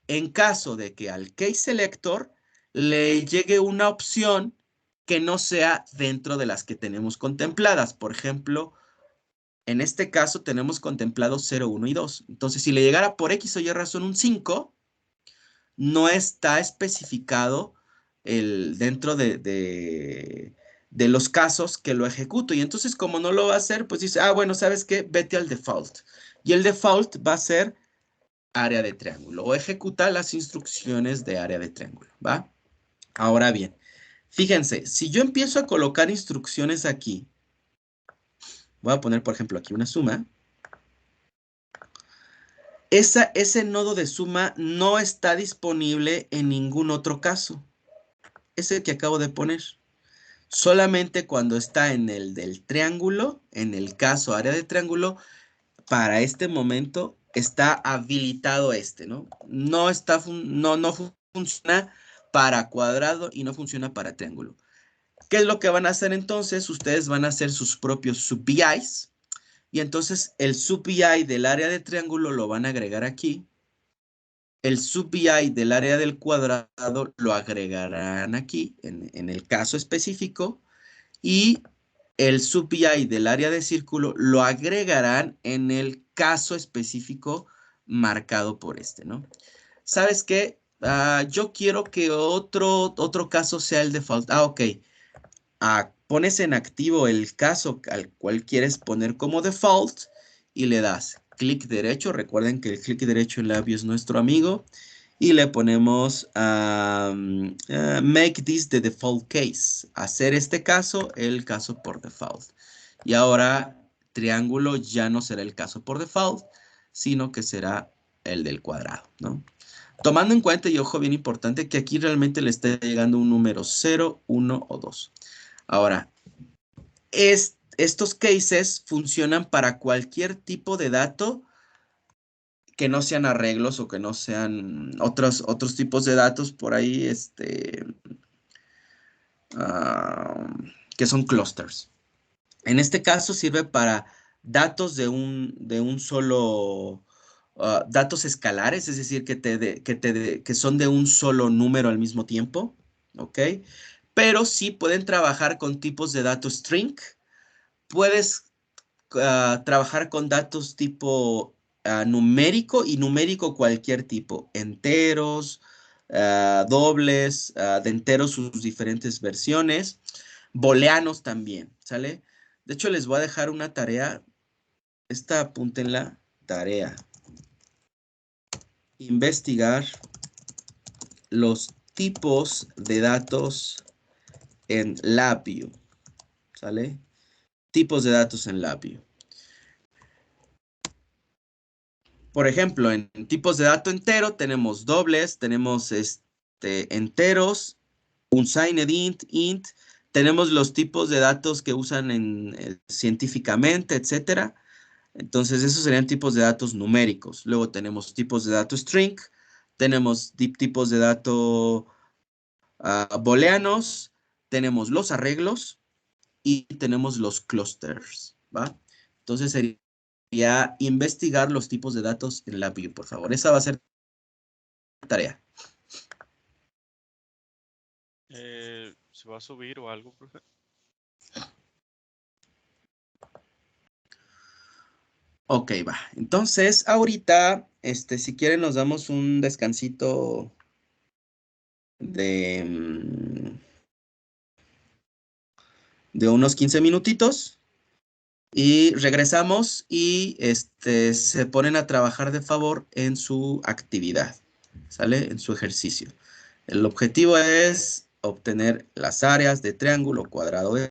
en caso de que al case selector le llegue una opción que no sea dentro de las que tenemos contempladas. Por ejemplo, en este caso tenemos contemplado 0, 1 y 2. Entonces, si le llegara por X o Y razón un 5, no está especificado dentro de los casos que lo ejecuto. Y entonces, como no lo va a hacer, pues dice, bueno, ¿sabes qué? Vete al default. Y el default va a ser área de triángulo o ejecuta las instrucciones de área de triángulo, ¿va? Ahora bien, fíjense, si yo empiezo a colocar instrucciones aquí, voy a poner, por ejemplo, aquí una suma. Ese nodo de suma no está disponible en ningún otro caso. Ese que acabo de poner. Solamente cuando está en el del triángulo, en el caso área de triángulo, para este momento está habilitado ¿no? No funciona para cuadrado y no funciona para triángulo. ¿Qué es lo que van a hacer entonces? Ustedes van a hacer sus propios sub-VIs y entonces el sub-VI del área de triángulo lo van a agregar aquí. El sub-VI del área del cuadrado lo agregarán aquí, en el caso específico, y el sub-VI del área de círculo lo agregarán en el caso específico marcado por ¿no? ¿Sabes qué? Yo quiero que otro caso sea el default. Ok. Pones en activo el caso al cual quieres poner como default y le das clic derecho. Recuerden que el clic derecho en Labview es nuestro amigo. Y le ponemos make this the default case. Hacer este caso el caso por default. Y ahora triángulo ya no será el caso por default, sino que será el del cuadrado, ¿no? Tomando en cuenta, y ojo bien importante, que aquí realmente le está llegando un número 0, 1 o 2. Ahora, estos cases funcionan para cualquier tipo de dato que no sean arreglos o que no sean otros tipos de datos por ahí, que son clusters. En este caso sirve para datos de un solo, datos escalares, es decir, que son de un solo número al mismo tiempo, ¿ok? Pero sí pueden trabajar con tipos de datos string. Puedes trabajar con datos tipo numérico y numérico cualquier tipo, enteros, dobles, de enteros sus diferentes versiones, booleanos también, ¿sale? De hecho, les voy a dejar una tarea, apúntenla, tarea. Investigar los tipos de datos en LabVIEW, ¿sale? Tipos de datos en LabVIEW. Por ejemplo, en tipos de dato entero tenemos dobles, tenemos enteros, unsigned int, tenemos los tipos de datos que usan científicamente, etcétera. Entonces, esos serían tipos de datos numéricos. Luego tenemos tipos de dato string, tenemos tipos de dato booleanos, tenemos los arreglos y tenemos los clusters, ¿va? Entonces sería investigar los tipos de datos en LabVIEW, por favor. Esa va a ser tarea. ¿Se va a subir o algo, profe? Ok, va. Entonces, ahorita, si quieren, nos damos un descansito de unos 15 minutitos. Y regresamos y se ponen a trabajar de favor en su actividad, ¿sale? En su ejercicio. El objetivo es obtener las áreas de triángulo, cuadrado, de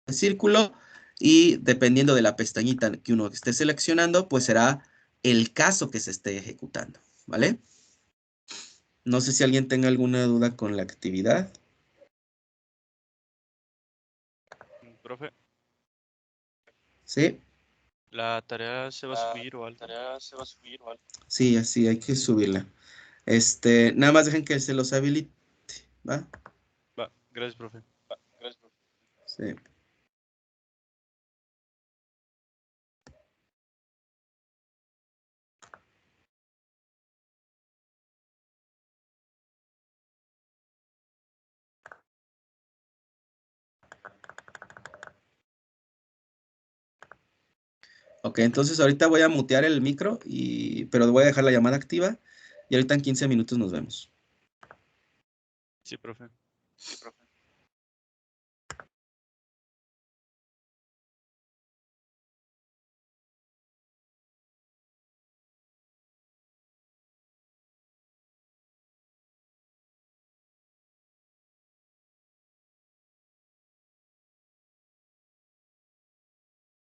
círculo, y dependiendo de la pestañita que uno esté seleccionando, pues será el caso que se esté ejecutando, ¿vale? No sé si alguien tenga alguna duda con la actividad. Profe, ¿Sí? ¿la tarea se va a subir o algo? Sí, así hay que subirla. Nada más dejen que se los habilite, ¿va? Va, gracias, profe. Sí. Ok, entonces ahorita voy a mutear el micro, pero voy a dejar la llamada activa y ahorita en 15 minutos nos vemos. Sí, profe.